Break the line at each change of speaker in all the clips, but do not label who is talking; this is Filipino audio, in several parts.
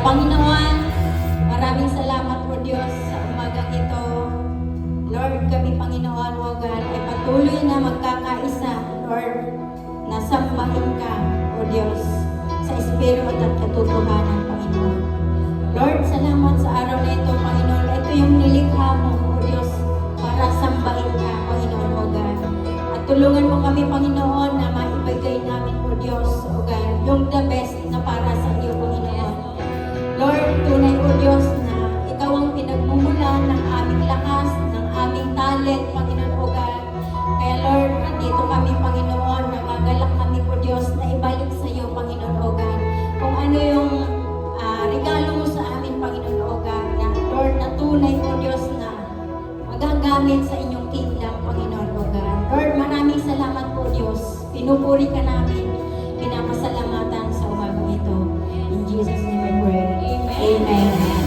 Panginoon, maraming salamat po Diyos sa umagang ito. Lord, kami Panginoon, O God, ay patuloy na magkakaisa, Lord, na sambahin ka, O Diyos, sa Espiritu at katotohanan, Panginoon. Lord, salamat sa araw na ito, Panginoon. Ito yung nilikha mo, O Diyos, para sambahin ka, Panginoon, O God. At tulungan mo kami, Panginoon, na maibigay namin, O Diyos, O God, yung the best na para sa iyo, Panginoon. Lord, tunay, O Diyos, na ikaw ang pinagmumulan ng aming lakas, ng aming talent, Panginoon, O God. Kaya Lord, nandito kami, Panginoon, nagagalak kami, O Diyos, na ibalik sa iyo, Panginoon, O God. Kung ano yung regalo mo sa amin, Panginoon, O God, na Lord, na tunay, O Diyos, na magagamit sa inyong kingdom, Panginoon, O God. Lord, maraming salamat po, Diyos. Pinupuri ka namin, pinapasalamatan sa umagang ito. In Jesus' name I pray. Amen. Amen.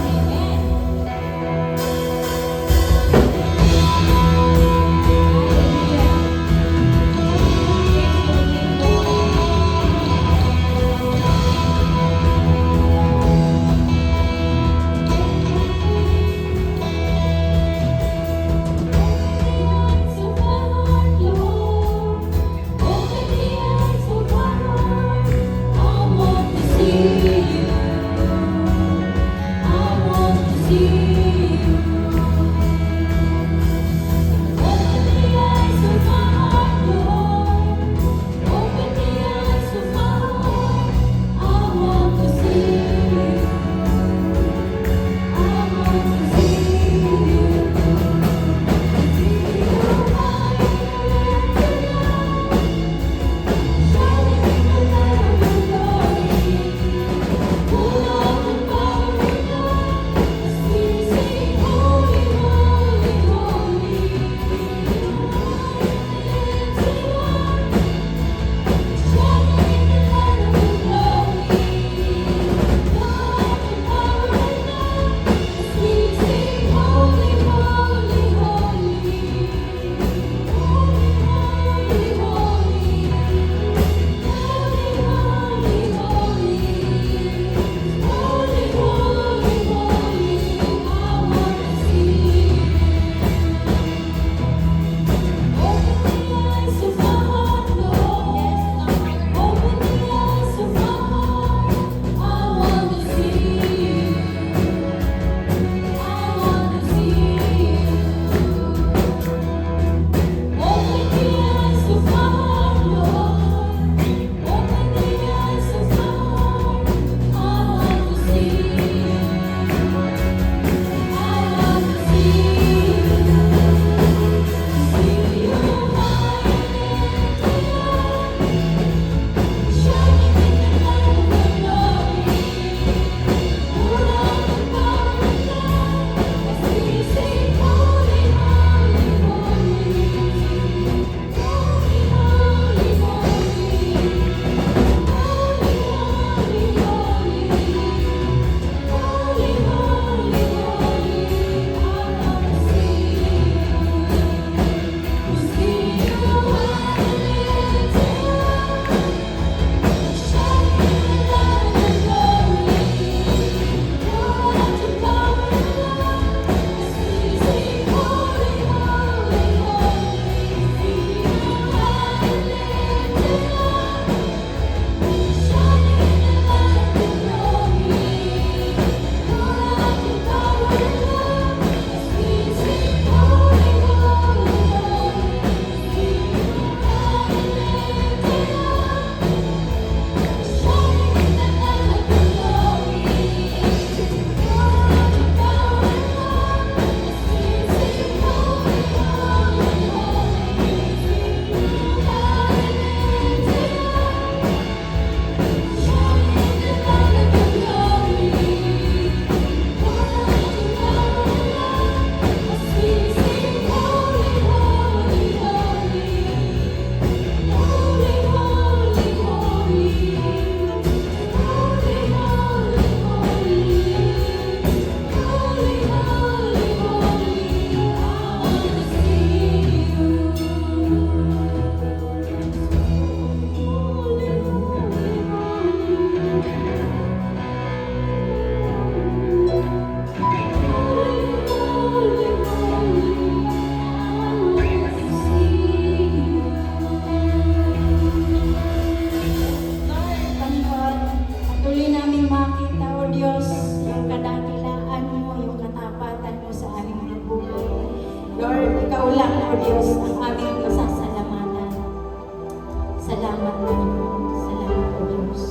Salamat Panginoon. Salamat po Diyos.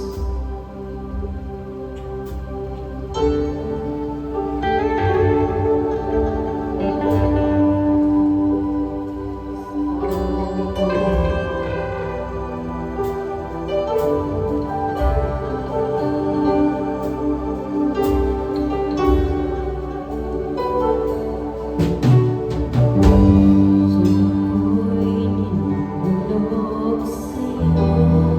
Ako'y ninulog sa'yo.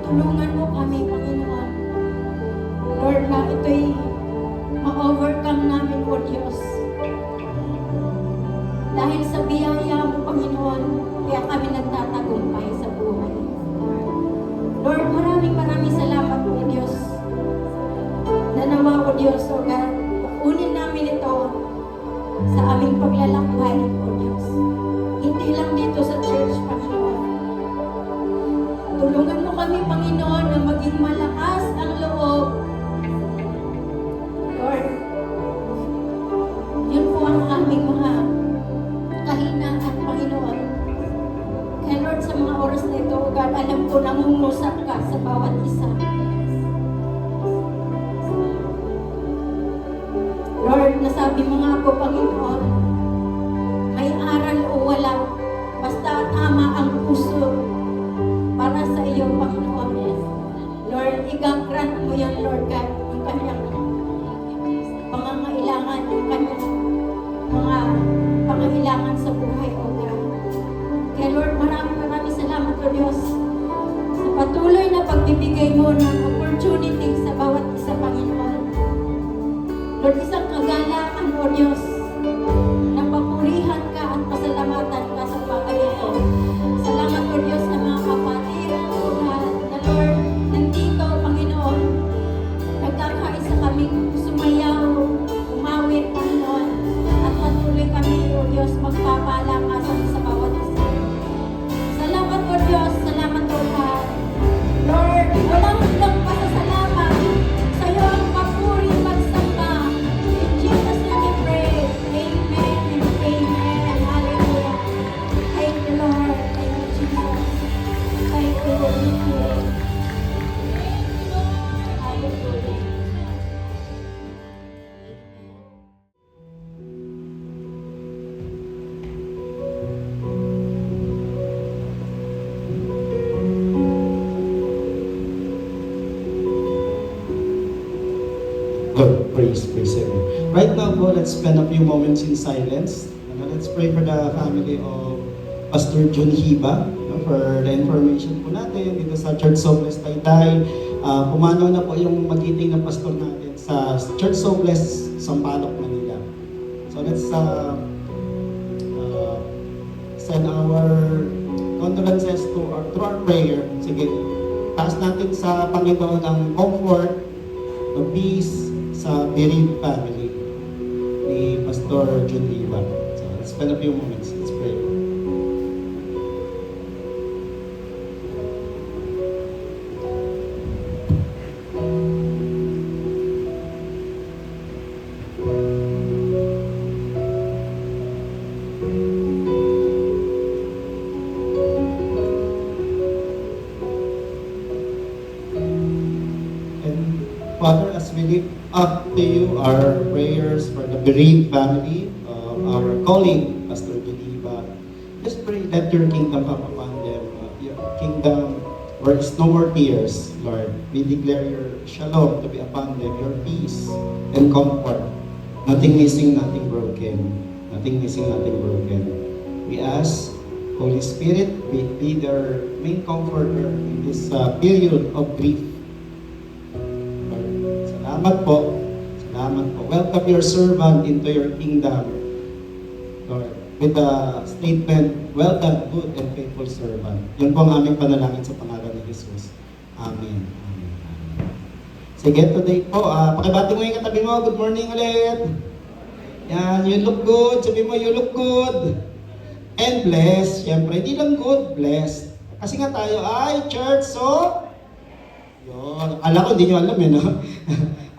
tulungan mo kami, Panginoon. Lord, na ito'y ma-overcome namin, O Diyos. Dahil sa biyaya mo, Panginoon, kaya kami nagtatagumpay sa buhay. Lord, maraming salamat, O Diyos. Na nawa, O Diyos, O God, unin namin ito sa aming paglalakbay, O Diyos. Hindi lang dito sa church, Panginoon. Tulungan mo kami, Panginoon, na maging malakas ang loob. Lord, yun po ang aming mga kahinaan, Panginoon. Kaya Lord, sa mga oras na ito, O God, alam ko nangungusap ka sa bawat isa. Lord, nasabi mo nga po, Panginoon, may aral o wala, basta tama ang puso para sa iyo, Panginoon. Lord, igagrant mo yan, Lord God, yung kanyang pangangailangan, yung kanyang mga pangangailangan sa buhay, O God. Kaya Lord, maraming salamat, O Diyos, sa patuloy na pagbibigay mo ng opportunity sa bawat isa, Panginoon. Lord, isang kagalakan, O Diyos, na papurihan ka at pasalamatan ka sa bagay ito. Salamat, O Diyos, sa mga kapatid, O God, na Lord, nandito, Panginoon, nagkakaisa kaming sumayaw, umawit, Panginoon, at patuloy kami, O Diyos, magpapalakasan sa bawat isa. Salamat, O Diyos, salamat, O God. Lord, walang hanggang pasasalamat sa iyo ang papuri pagsamba. In Jesus' name we pray. Amen and amen. Hallelujah. Thank you, Lord. Thank you, Jesus. Thank you, Lord. Hallelujah.
Good. Praise Him. Right now po, let's spend a few moments in silence. Let's pray for the family of Pastor John Hiba, for the information po natin dito sa Church Soples Taytay. Pumanaw na po yung magiting na pastor natin sa Church Soples, Sampaloc, Manila. So let's send our condolences through our prayer. Sige, taas natin sa Panginoon ang comfort, the peace, sa bereaved family ni Pastor John Hiba. So let's spend a few moments. Let's pray. Father, as we lift up to you our prayers for the bereaved family of our colleague, Pastor Geneva, just pray that your kingdom come upon them, your kingdom where is no more tears, Lord. We declare your shalom to be upon them, your peace and comfort. Nothing missing, nothing broken. Nothing missing, nothing broken. We ask, Holy Spirit, be their main comforter in this period of grief. Salamat po. Salamat po. Welcome your servant into your kingdom, Lord. With the statement, well done, good and faithful servant. Yun po ang aming panalangin sa pangalan ni Jesus. Amen. Amen. Sige, today po, pakibati mo yung katabi mo. Good morning ulit. Yan, you look good. Sabi mo, you look good. And blessed. Siyempre, hindi lang good, blessed. Kasi nga tayo ay church, so yun. Akala ko, hindi nyo alam no?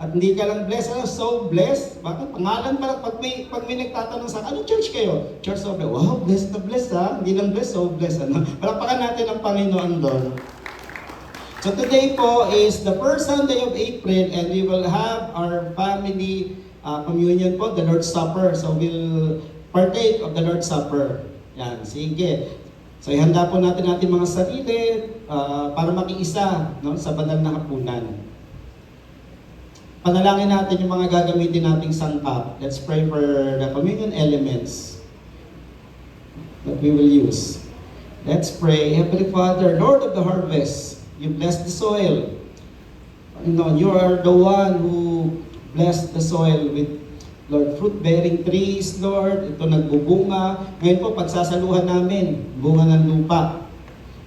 At hindi ka lang blessed, so blessed. Bakit? Pangalan pa lang, pag may nagtatanong sa ano church kayo? Church so blessed. Wow, blessed na blessed Hindi lang blessed, so blessed Palakpakan natin ang Panginoon doon. So today po is the first Sunday of April and we will have our family communion po, the Lord's Supper. So we'll partake of the Lord's Supper. Yan, sige. So ihanda po natin mga sarili para makiisa sa banal na hapunan. Panalangin natin yung mga gagamitin nating sangkap. Let's pray for the communion elements that we will use. Let's pray. Heavenly Father, Lord of the harvest, You bless the soil. Panginoon, you are the one who blessed the soil with, Lord, fruit-bearing trees, Lord. Ito nagbubunga. Ngayon po, pagsasaluhan namin, bunga ng lupa.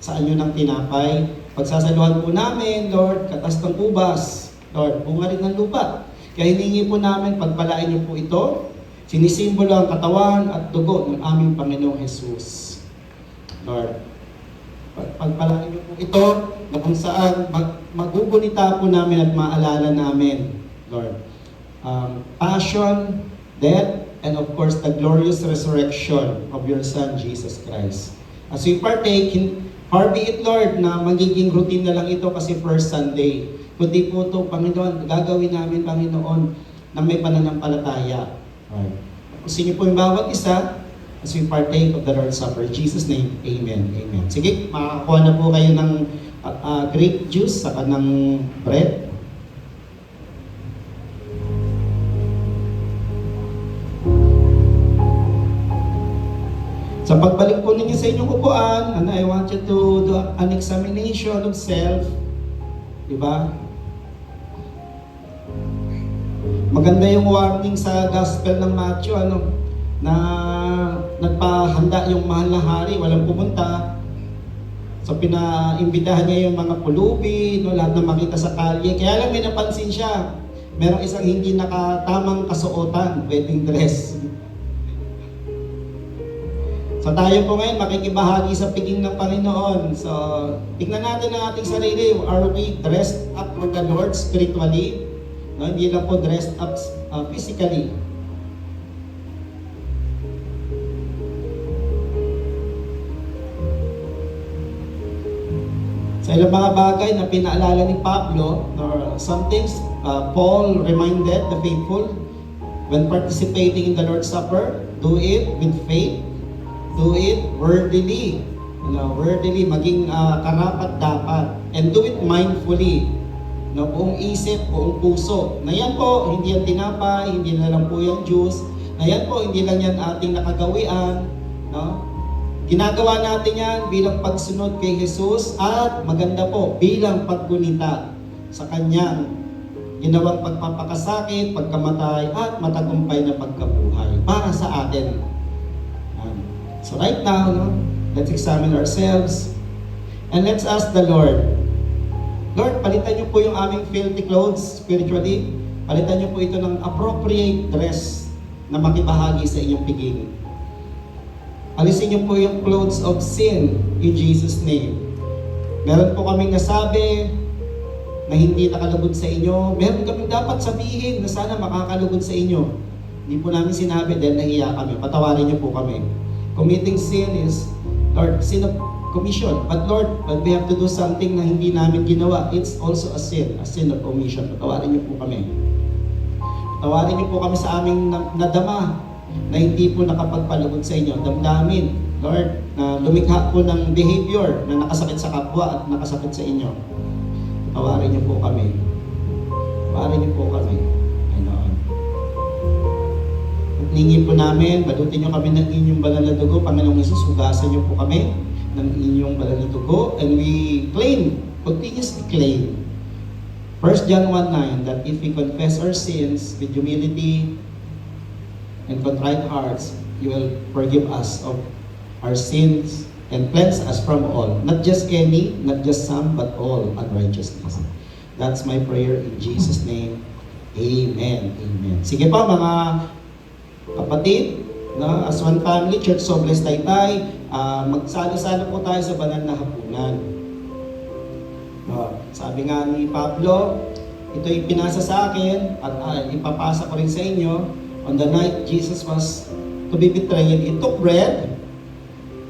Sa anyo ng tinapay. Pagsasaluhan po namin, Lord, katas ng ubas. Lord, bunga rin ng lupa. Kaya hiningi po namin, pagpalain niyo po ito. Sinisimbolo ang katawan at dugo ng aming Panginoong Jesus. Lord, pagpalain niyo po ito na kung saan magugunita po namin at maalala namin, Lord. Passion, death, and of course, the glorious resurrection of your Son, Jesus Christ. As we partake, far be it, Lord, na magiging routine na lang ito kasi first Sunday. Kundi po ito, Panginoon, gagawin namin, Panginoon, na may pananampalataya. Right. Tapos niyo po yung bawat isa as we partake of the Lord's Supper. In Jesus' name, Amen. Amen. Sige, makakakuha na po kayo ng grape juice saka ng bread. Sa pagbalik po ninyo sa inyong upuan, and I want you to do an examination of self. Diba? Maganda yung warning sa Gospel ng Matthew, na nagpahanda yung mahal na hari, walang pumunta. So pinaimbitahan niya yung mga pulubi, lahat na makita sa kalye. Kaya lang may napansin siya, merong isang hindi nakatamang kasuotan, wedding dress. So tayo po ngayon makikibahagi sa piging ng Panginoon. So tingnan natin ang ating sarili. Are we dressed up for the Lord spiritually? No, hindi lang po dressed up physically. Sa ilang mga bagay na pinaalala ni Pablo, or some things Paul reminded the faithful when participating in the Lord's Supper, do it with faith, do it worthily, worthily, maging karapat dapat, and do it mindfully. No, buong isip, buong puso. Na yan po, hindi yan tinapay, hindi na lang po yan juice. Na yan po, hindi lang yan ating nakagawian. No? Ginagawa natin yan bilang pagsunod kay Jesus at maganda po, bilang paggunita sa kanyang ginawang pagpapakasakit, pagkamatay, at matagumpay na pagkabuhay para sa atin. So right now, let's examine ourselves and let's ask the Lord, Lord, palitan niyo po yung aming filthy clothes spiritually. Palitan niyo po ito ng appropriate dress na makibahagi sa inyong piging. Alisin niyo po yung clothes of sin in Jesus' name. Meron po kaming nasabi na hindi nakalugod sa inyo. Meron kaming dapat sabihin na sana makakalugod sa inyo. Hindi po namin sinabi dahil nahiya kami. Patawarin niyo po kami. Committing sin is, Lord, sin of commission. But Lord, we have to do something na hindi namin ginawa. It's also a sin of omission. Patawarin niyo po kami. Patawarin niyo po kami sa aming nadama na hindi po nakapagpalugod sa inyo. Damdamin, Lord, na lumikha po ng behavior na nakasakit sa kapwa at nakasakit sa inyo. Patawarin niyo po kami. Patawarin niyo po kami. Ayun. At ningin po namin, balutin niyo kami ng inyong banal na dugo. Panginoong Jesus, hugasan niyo po kami ng inyong banal na dugo, and we claim, continuously claim, 1 John 1:9, that if we confess our sins with humility and contrite hearts, you will forgive us of our sins and cleanse us from all, not just any, not just some, but all unrighteousness. That's my prayer in Jesus' name. Amen. Amen. Sige pa mga kapatid, no, as one family, Church Sobles Taytay, magsalo-salo po tayo sa banal na hapunan. No, sabi nga ni Pablo, ito'y pinasa sa akin at ipapasa ko rin sa inyo. On the night Jesus was to be betrayed, he took bread,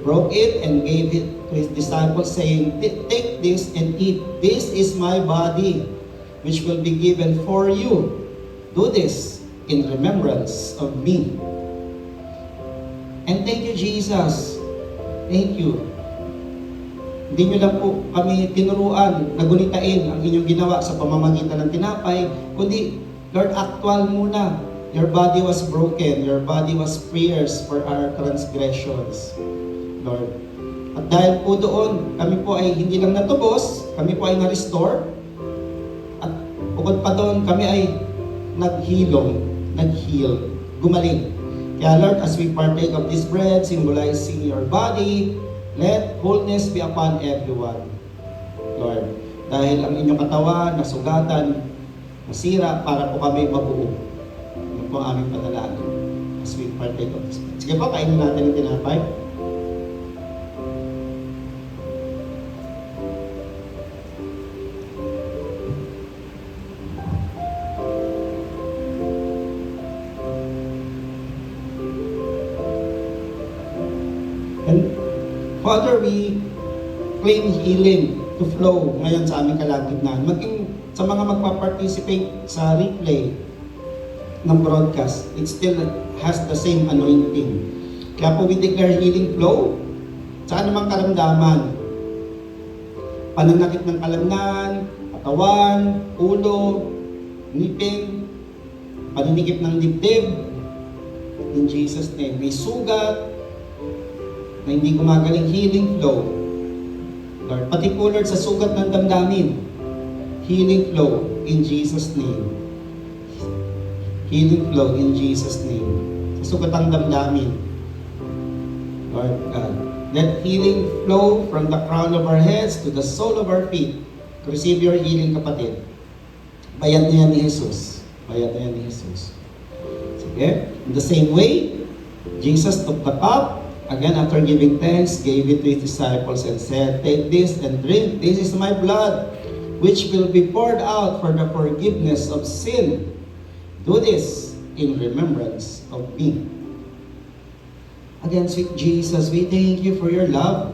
broke it, and gave it to his disciples, saying, "Take this and eat. This is my body, which will be given for you. Do this in remembrance of me." And thank you, Jesus. Thank you. Hindi nyo lang po kami tinuruan, nagunitain ang inyong ginawa sa pamamagitan ng tinapay, kundi, Lord, actual muna. Your body was broken. Your body was pierced for our transgressions. Lord, At dahil po doon, kami po ay hindi lang natubos, kami po ay na-restore. At bukod pa doon, kami ay nag-heal, gumaling. Kaya Lord, as we partake of this bread, symbolizing your body, let wholeness be upon everyone. Lord, dahil ang inyong katawan, nasugatan, nasira, para po kami mabuo. Yan po ang aming panalangin as we partake of this bread. Sige po, kainin natin ang tinapay. And Father, we claim healing to flow ngayon sa aming kalagitnaan. Maging sa mga magpa-participate sa replay ng broadcast, it still has the same anointing. Kaya po we declare healing flow sa anumang karamdaman. Pananakit ng kalamnan, katawan, ulo, ngipin, paninikip ng dibdib. In Jesus' name, may sugat na hindi gumagaling, healing flow. Lord, pati po Lord sa sugat ng damdamin, healing flow in Jesus' name. Healing flow in Jesus' name. Sa sugat ng damdamin, Lord God, let healing flow from the crown of our heads to the sole of our feet. To receive your healing, kapatid. Bayad na yan ni Jesus. Bayad na yan ni Jesus. Sige? In the same way, Jesus took the cup. Again, after giving thanks, gave it to his disciples and said, "Take this and drink. This is my blood, which will be poured out for the forgiveness of sin. Do this in remembrance of me." Again, sweet Jesus, we thank you for your love.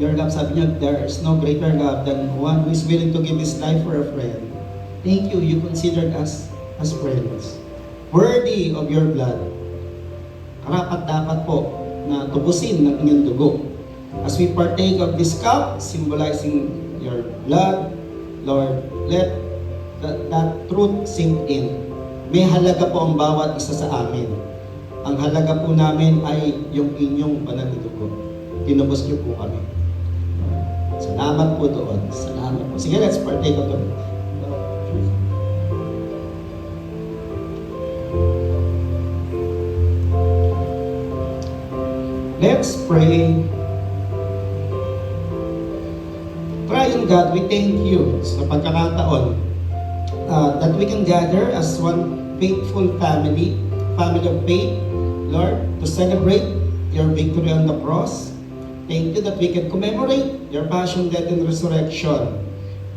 Your love, sabi niya, there is no greater love than one who is willing to give his life for a friend. Thank you, you considered us as friends. Worthy of your blood. Karapat dapat po na tubusin ng inyong dugo. As we partake of this cup, symbolizing your blood, Lord, let that truth sink in. May halaga po ang bawat isa sa amin. Ang halaga po namin ay yung inyong banal na dugo. Tinubos niyo po kami. Salamat po doon. Salamat po. Sige, let's partake of the Let's pray. Triune God, we thank you sa pagkakataon that we can gather as one faithful family of faith, Lord, to celebrate your victory on the cross. Thank you that we can commemorate your passion, death, and resurrection.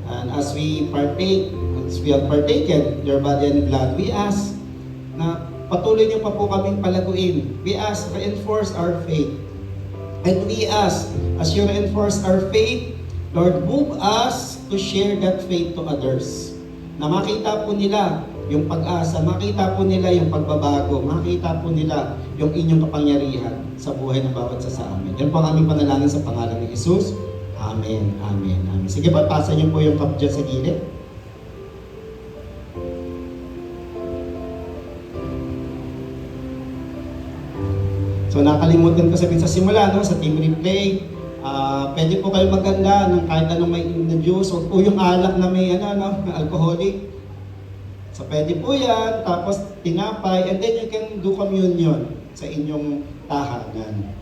And as we have partaken your body and blood, we ask na patuloy niyo pa po kaming palaguin. We ask, reinforce our faith. And we ask, as you reinforce our faith, Lord, move us to share that faith to others. Na makita po nila yung pag-asa, makita po nila yung pagbabago, makita po nila yung inyong kapangyarihan sa buhay ng bawat isa sa amin. Yan po ang aming panalangin sa pangalan ni Jesus. Amen, amen, amen. Sige pa, pasan niyo po yung cup dyan sa gilid. So nakalimutan ko sabihin sa simula, no, sa team replay, pwede po kayo maghanda ng kahit anong may na juice, o po yung alak na may alcoholic. So pwede po yan, tapos tinapay, and then you can do communion sa inyong tahanan.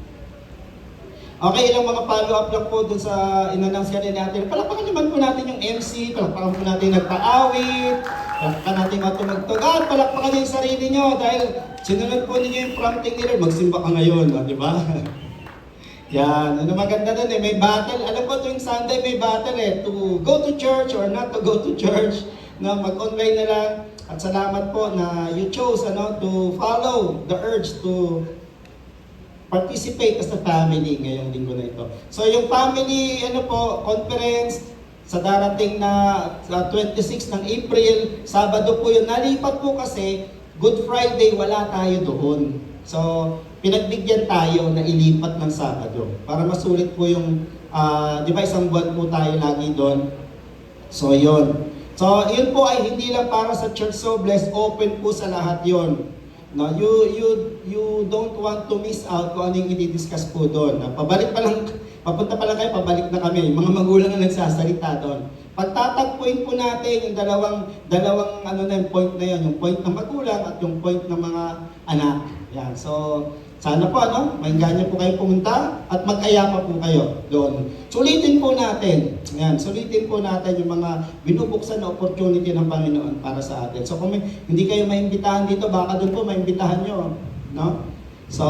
Okay, ilang mga follow-up lang po dun sa in-announce kanina natin. Palakpakan naman po natin yung MC, palakpakan po natin nagpa-awit, palakpakan natin matumagtugan, palakpakan yung sarili nyo dahil sinunod po ninyo yung prompting nila, magsimba ka ngayon, di ba? Yan, ano maganda dun may battle. Alam ko tuwing Sunday may battle to go to church or not to go to church, na mag-online na lang. At salamat po na you chose to follow the urge to participate as a family ngayong linggo na ito. So yung family conference sa darating na 26 ng April, Sabado po yun. Nalipat po kasi Good Friday wala tayo doon. So pinagbigyan tayo na ilipat ng Sabado para masulit po yung di ba isang buwan po tayo lagi doon. So yun. So yun po ay hindi lang para sa Church So Blessed, open po sa lahat yun. No, you don't want to miss out kung ano yung i-discuss po doon. Pabalik pa lang papunta pala kayo, pabalik na kami. Yung mga magulang na nagsasalita doon. Pagtatagpuin po natin yung dalawang ano na yung point na yun, yung point ng magulang at yung point ng mga anak. Yan. So, sana po, maingganyo po kayo pumunta at mag-ayama po kayo doon. Sulitin po natin. Yan, sulitin po natin yung mga binubuksan na opportunity ng Panginoon para sa atin. So, kung hindi kayo maimbitahan dito, baka doon po maimbitahan nyo. No? So,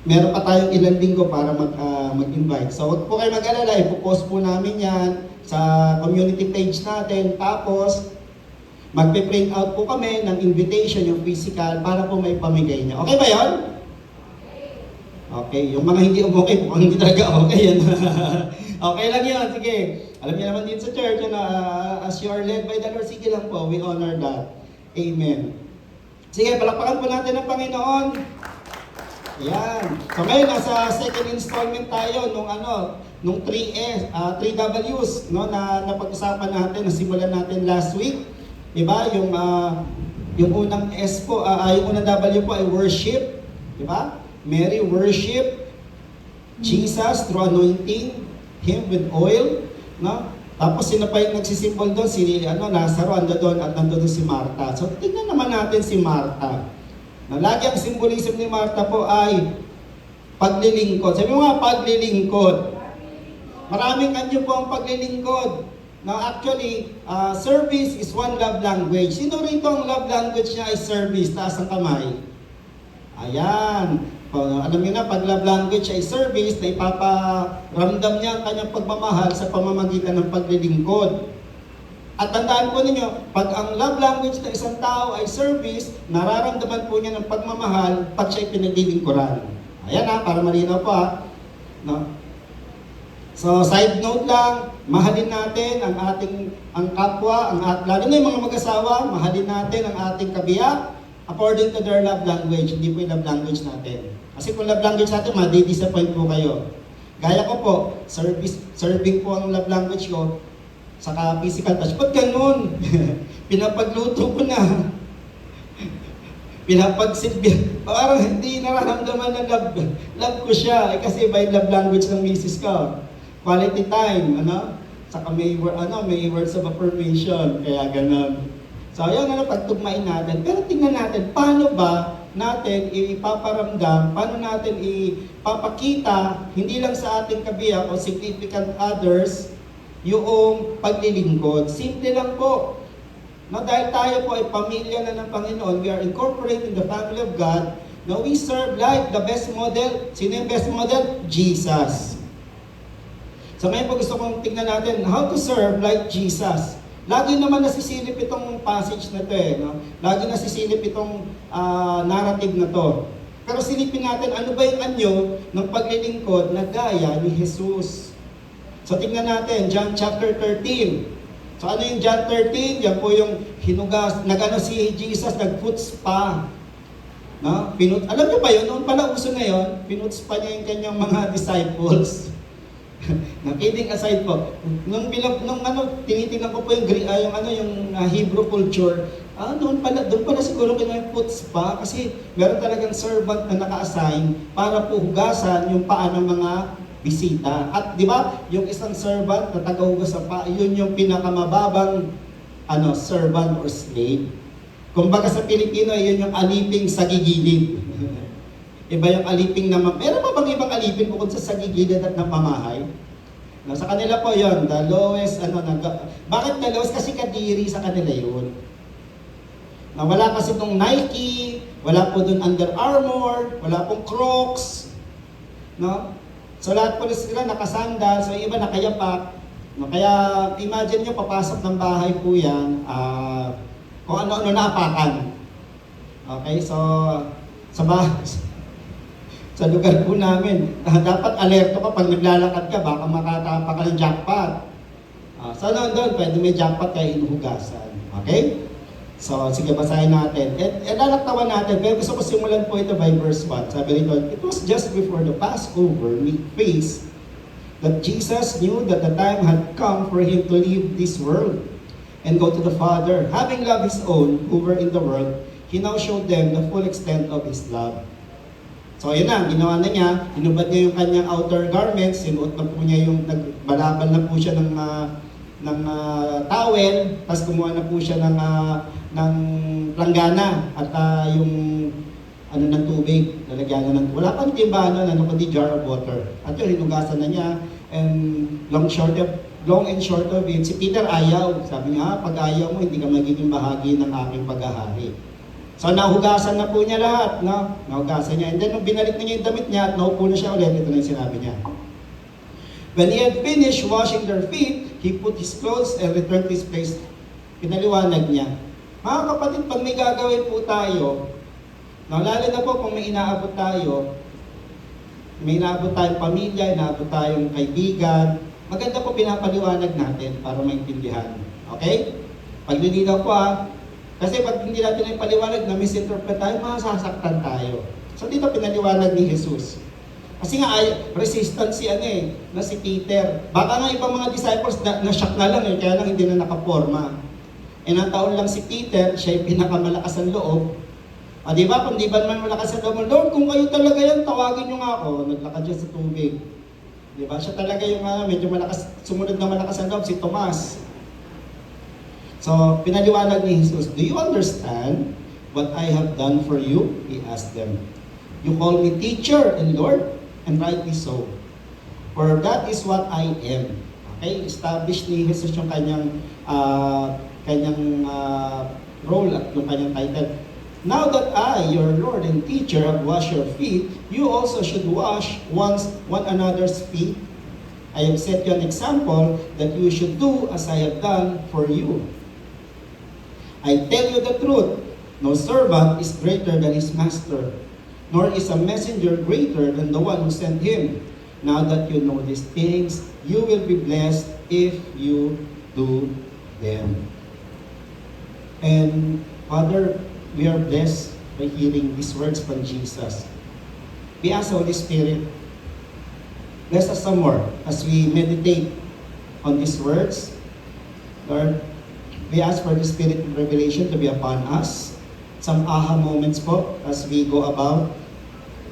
meron pa tayong ilang linggo para mag-invite. So, huwag po kayo mag-alala. Ipopost po namin yan sa community page natin. Tapos, magpe-print out po kami ng invitation, yung physical, para po may pamigay niya. Okay ba yun? Okay. Yung mga hindi okay, mukhang hindi talaga okay yan. Okay lang yun. Sige. Alam niyo naman dito sa church, as you are led by the Lord, sige lang po. We honor that. Amen. Sige, palakpakan po natin ang Panginoon. Yan. So ngayon, nasa second installment tayo nung 3 Ws, na napag-usapan natin, nasimulan natin last week. Diba? Yung unang S po, yung unang W po ay worship. Diba? Mary worship Jesus through anointing him with oil. No? Tapos sino pa yung nagsisimbol doon? Si Lazaro ando doon at nando doon si Martha. So tingnan naman natin si Martha. Lagi ang symbolism ni Martha po ay paglilingkod. Sabi mo nga, paglilingkod. Maraming anyo po ang paglilingkod. Now actually, service is one love language. Sino rito ang love language niya ay service? Taas ang kamay. Ayan. Alam niyo na, pag love language ay service, na ipaparamdam niya ang kanyang pagmamahal sa pamamagitan ng paglilingkod. At tandaan po ninyo, pag ang love language ng isang tao ay service, nararamdaman po niya ng pagmamahal pag siya'y pinaglilingkuran. Ayan para malinaw po No? So, side note lang, mahalin natin ang kapwa, lalo na yung mga mag-asawa, mahalin natin ang ating kabiyak according to their love language, hindi po yung love language natin. Kasi kung love language natin, madi-disappoint po kayo. Gaya ko po, serving po ang love language ko, saka physical touch. Ba't ganun? Pinapagluto ko na. Pinapagsilbi. Parang hindi nararamdaman na love ko siya. Kasi by love language ng misis ko. Quality time, Saka may words of affirmation. Kaya ganun. So, yun pagtugmain natin. Pero tingnan natin, paano ba natin ipaparamdam, paano natin ipapakita, hindi lang sa ating kabiyak o significant others, yung paglilingkod. Simple lang po. Dahil tayo po ay pamilya na ng Panginoon, we are incorporated in the family of God, na we serve like the best model. Sino yung best model? Jesus. So ngayon po gusto kong tingnan natin, how to serve like Jesus. Lagi naman nasisilip itong passage na to Lagi nasisilip itong narrative na to. Pero silipin natin, ano ba yung anyo ng paglilingkod na gaya ni Jesus? So tingnan natin, John chapter 13. So ano yung John 13? Yan po yung hinugas, si Jesus, nag-foot spa. Alam niyo ba yun? Noon pala uso na yun, foot spa niya yung kanyang mga disciples. Kidding aside po, tinitingnan ko po yung Hebrew culture. Doon pala siguro foot spa kasi meron talagang servant na naka-assign para po hugasan yung paa ng mga bisita. At di ba, yung isang servant na tagahugas sa paa, yun yung pinakamababang servant or slave. Kumbaga sa Pilipino, yun yung aliping sa gigilid. Iba yung aliping naman. Meron pa bang ibang alipin bukod sa sagigilid at napamahay? Sa kanila po yon, the lowest, bakit the lowest? Kasi kadiri sa kanila yun. Wala kasi itong Nike, wala po dun Under Armour, wala pong Crocs. So lahat po sila nakasandal, so yung iba nakayapak. Kaya imagine nyo, papasok ng bahay po yan, kung ano-ano naapakan. Okay, so sa lugar po namin, dapat alerto ka pag naglalakad ka, baka makatapa ka ng jackpot. So doon, pwede may jackpot kaya inuhugasan. Okay? So, sige, basahin natin. Lalaktawan natin, pero gusto ko simulan po ito by verse 1. Sabi rito, it was just before the Passover feast that Jesus knew that the time had come for him to leave this world and go to the Father. Having loved his own who were in the world, he now showed them the full extent of his love. So yun na, ginawa na niya, inubad niya yung kanyang outer garments, sinuot na po niya yung, nagbalabal na po siya ng towel, tapos kumuha na po siya ng planggana at yung ano ng tubig, lalagyan na ng, wala pang timbahan na, kundi jar of water. At yun, hinugasan na niya, and long and short of it, si Peter ayaw. Sabi niya, pag ayaw mo, hindi ka magiging bahagi ng aking paghahari. So nahugasan na po niya lahat, no? Nahugasan niya. And then nung binalik na niya yung damit niya at naupo na siya ulit, ito na yung sinabi niya. When he had finished washing their feet, he put his clothes and returned to his place. Pinaliwanag niya. Mga kapatid, pag may gagawin po tayo, no, lalo na po kung may inaabot tayo, may inaabot tayong pamilya, inaabot tayong kaibigan, maganda po pinapaliwanag natin para maintindihan. Okay? Paglilinaw po kasi pag hindi natin yung paliwanag na misinterpret tayo, masasaktan tayo. So dito pinaliwanag ni Jesus. Kasi nga resistance na si Peter. Baka nga ibang mga disciples na-shock na lang kaya lang hindi na nakaporma. Ang taon lang si Peter, siya yung pinakamalakas ang loob. Di ba? Kung di ba naman malakas ang loob, Lord, kung kayo talaga yan, tawagin nyo nga ako. Naglakad siya sa tubig. Di ba? Siya talaga yung medyo malakas, sumunod na malakas ang loob, si Tomas. So, pinaliwanag ni Jesus, do you understand what I have done for you? He asked them. You call me teacher and Lord, and rightly so. For that is what I am. Okay? Established ni Jesus yung kanyang role at yung kanyang title. Now that I, your Lord and teacher, have washed your feet, you also should wash one another's feet. I have set you an example that you should do as I have done for you. I tell you the truth, no servant is greater than his master, nor is a messenger greater than the one who sent him. Now that you know these things, you will be blessed if you do them. And Father, we are blessed by hearing these words from Jesus. We ask Holy Spirit, bless us some more as we meditate on these words. Lord, we ask for the Spirit of revelation to be upon us. Some aha moments po as we go about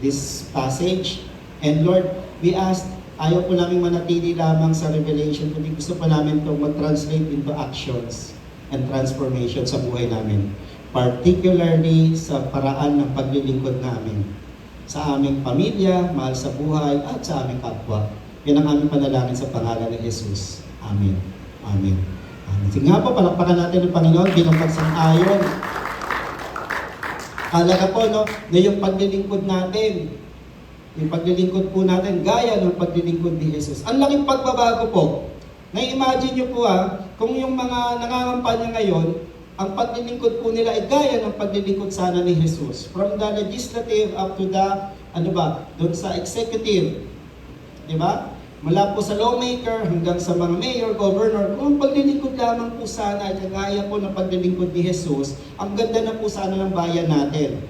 this passage. And Lord, we ask, ayaw po namin manatili lamang sa revelation, kundi gusto po namin ito mag-translate into actions and transformation sa buhay namin. Particularly sa paraan ng paglilingkod namin sa aming pamilya, mahal sa buhay, at sa aming kapwa. Yan ang aming panalangin sa pangalan ni Jesus. Amen. Amen. Amen. Sige nga po, palakpakan natin ng Panginoon bilang pagsang-ayon. Halaga po, no, na yung paglilingkod natin, yung paglilingkod po natin, gaya ng paglilingkod ni Jesus. Ang laking pagbabago po. Na-imagine nyo po kung yung mga nangangampanya ngayon, ang paglilingkod po nila ay gaya ng paglilingkod sana ni Jesus. From the legislative up to the, doon sa executive. Di ba? Mula po sa lawmaker hanggang sa mga mayor, governor, kung paglilingkod lamang po sana ay kagaya po ng paglilingkod ni Jesus, ang ganda na po sana ng bayan natin.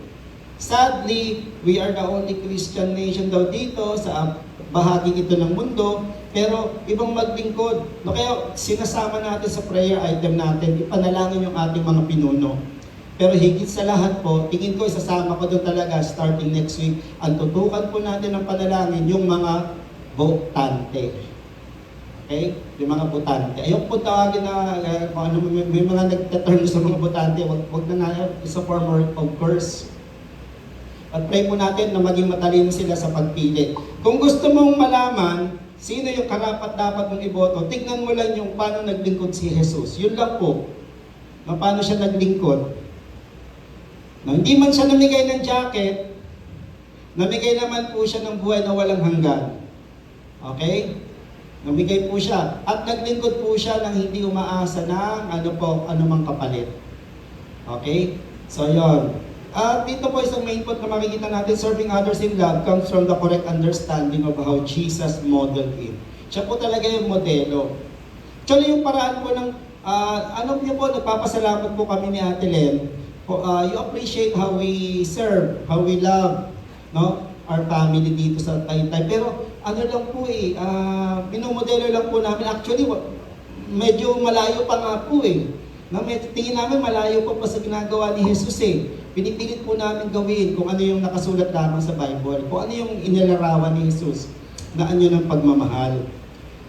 Sadly, we are the only Christian nation daw dito sa bahagi ito ng mundo, pero ibang maglingkod. No, kaya sinasama natin sa prayer item natin, ipanalangin yung ating mga pinuno. Pero higit sa lahat po, tingin ko isasama ko doon talaga starting next week, ang tutukan po natin ng panalangin yung mga botante. Okay? Yung mga botante. Ayok po tawagin na, kung ano, may mga nagtaturn sa mga botante, wag na nga, it's a form of curse. At pray po natin na maging matalino sila sa pagpili. Kung gusto mong malaman sino yung karapat-dapat mong iboto, tignan mo lang yung paano naglingkod si Jesus. Yun lang po. Na paano siya naglingkod. Na hindi man siya namigay ng jacket, namigay naman po siya ng buhay na walang hanggan. Okay? Namigay po siya. At naglingkod po siya nang hindi umaasa ng anumang kapalit. Okay? So yon. At dito po isang main point na makikita natin, serving others in love comes from the correct understanding of how Jesus modeled it. Siya po talaga yung modelo. Actually, yung paraan po ng, niyo po, nagpapasalamat po kami ni Ate Len. You appreciate how we serve, how we love, no, our family dito sa Taytay. Pero lang po binomodelo lang po namin. Actually, medyo malayo pa nga po Na may tingin namin malayo pa sa ginagawa ni Jesus eh. Pinipilit po namin gawin kung ano yung nakasulat lamang sa Bible, kung ano yung inilarawan ni Jesus na anyo ng pagmamahal.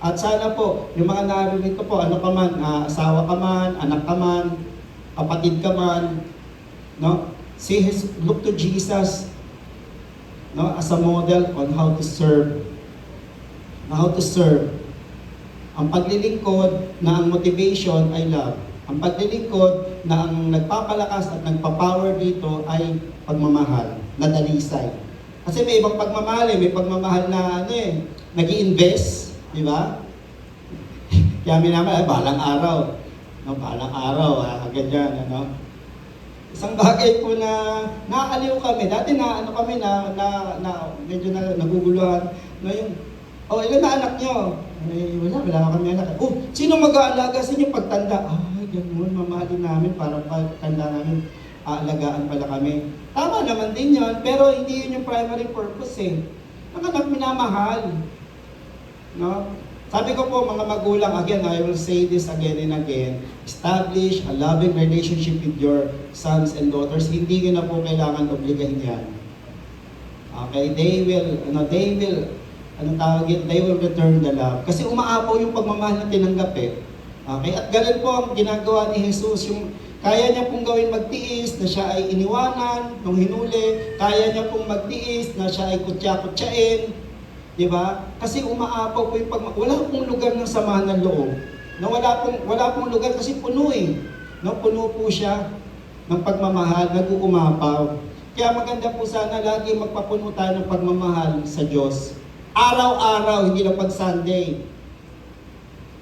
At sana po, yung mga narinig ko po, ano ka man, asawa ka man, anak ka man, kapatid ka man, no? Look to Jesus, no, as a model on how to serve. How to serve. Ang paglilingkod na ang motivation ay love. Ang paglilingkod na ang nagpapalakas at nagpapower dito ay pagmamahal, na dalisay. Kasi may ibang pagmamahal eh, may pagmamahal na nag-i-invest, di ba? Kaya naman, balang araw. No, balang araw, ganyan, ano. Isang bagay po na naaliw kami. Dati kami medyo naguguluhan. No, yung, ilan na anak nyo? Wala kami anak. Sino mag-aalaga sa inyo pagtanda? Ay, ganun, mamahalin namin para pagtanda namin, aalagaan pala kami. Tama naman din yun, pero hindi yun yung primary purpose eh. Ang anak minamahal. No? Sabi ko po mga magulang, again, I will say this again and again, establish a loving relationship with your sons and daughters. Hindi nyo na po kailangan obligahin yan. Okay, they will return the love. Kasi umaapaw yung pagmamahal na tinanggap eh. Okay, at ganun po ang ginagawa ni Jesus, yung kaya niya pong gawin magtiis na siya ay iniwanan nung hinuli, kaya niya pong magtiis na siya ay kutya-kutyain, di ba? Kasi umaapaw po yung wala pong lugar ng samahan ng loob. Na wala pong lugar kasi puno eh. No, puno po siya ng pagmamahal, nag-uumapaw. Kaya maganda po sana lagi magpapuno tayo ng pagmamahal sa Diyos. Araw-araw, hindi lang pag Sunday.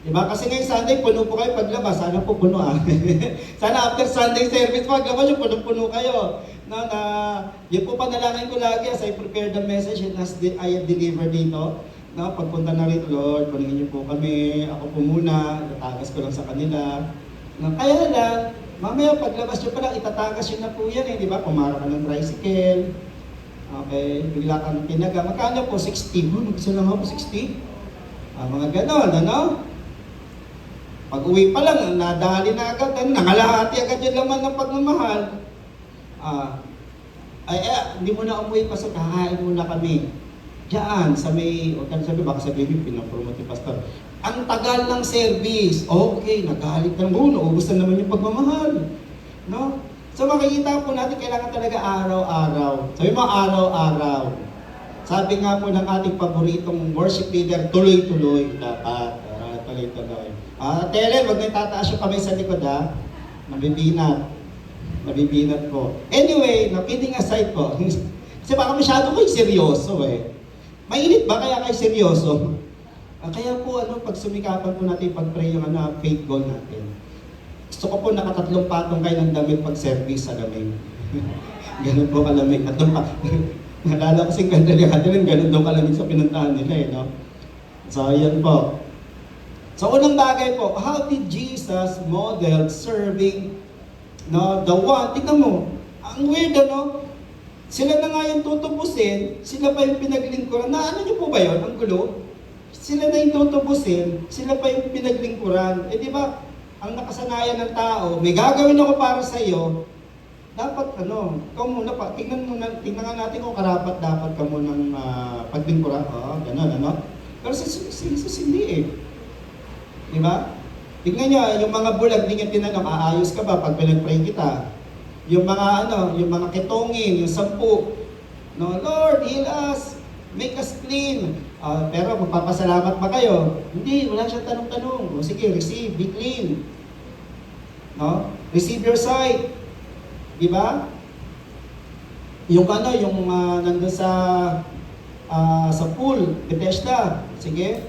Diba? Kasi ngayong Sunday, puno po kayo paglabas. Sana po puno Sana after Sunday service, paglabas yung puno-puno kayo. Yun po panalangin ko lagi as I prepare the message and as I have delivered dito. Pagpunta na rin, Lord, paningin niyo po kami. Ako po muna, tatagas ko lang sa kanila. Kaya lang, mamaya paglabas nyo pa lang, itatagas yun na po yan eh. Diba? Pumara ka ng tricycle. Okay, bigla kang tinaga. Magkano po? 60. Gusto naman po 60? Mga ganon, ano? Pag-uwi pa lang, nadali na agad, nangalahati agad yung laman ng pagmamahal. Hindi mo na umuwi pa sa kahain muna kami. Diyan, sa may, huwag kang sabi, baka sabihin, pinapromote ni Pastor. Ang tagal ng service. Okay, nagalit na mo, naubos na naman yung pagmamahal. No? So makikita po natin, kailangan talaga araw-araw. Sabi mo, araw-araw. Sabi nga po ng ating paboritong worship leader, tuloy-tuloy dapat. Tuloy-tuloy. Telen, wag na itataas yung kamay sa likod ha. Nabibinat. Nabibinat po. Anyway, kidding aside po. Kasi baka masyado kayo seryoso eh. Mainit ba kaya kayo seryoso? Kaya po, pag sumikapan po natin, pag-pray yung faith goal natin. Gusto ko po nakatatlong patong kayo ng damit pag-service sa lamig. Ganun po kalamig. Nalala ko si Kandali, ganun daw kalamig sa pinuntahan nila eh, no? So, yan po. So, unang bagay po, how did Jesus model serving the one? Tingnan mo, ang weird sila na nga yung tutubusin, sila pa yung pinaglingkuran. Ano nyo po ba yun? Ang gulo? Sila na yung tutubusin, sila pa yung pinaglingkuran. Di ba, ang nakasanayan ng tao, may gagawin ako para sa iyo, dapat ikaw muna pa, tingnan nga natin kung karapat dapat ka munang paglingkuran. Gano'n, Pero si Jesus hindi eh. Di ba? Tingnan niyo, yung mga bulag, hindi niya tinanong, aayos ka ba pag pinag-pray kita? Yung mga yung mga ketongin, yung 10. Lord, heal us, make us clean. Pero magpapasalamat ba kayo? Hindi, wala siyang tanong-tanong. Sige, receive, be clean. Receive your sight. Di ba? Yung nandun sa pool, Bethesda. Sige,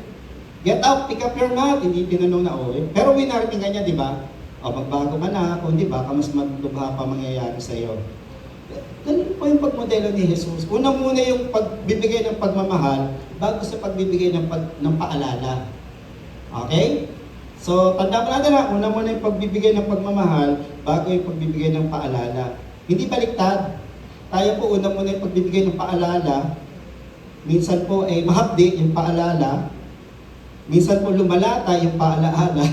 get up, pick up your mat. Hindi tinanong na pero winarting ka niya, di ba? Magbago ka na, kung di ba, mas maglubha pa mangyayari sa iyo. Ganun po yung pagmodelo ni Jesus. Una muna yung pagbibigay ng pagmamahal bago sa pagbibigay ng paalala. Okay? So, tanda mo natin una muna yung pagbibigay ng pagmamahal bago yung pagbibigay ng paalala. Hindi baliktad. Tayo po una muna yung pagbibigay ng paalala. Minsan po ay mahapdi yung paalala. Minsan po lumalata yung paalaala.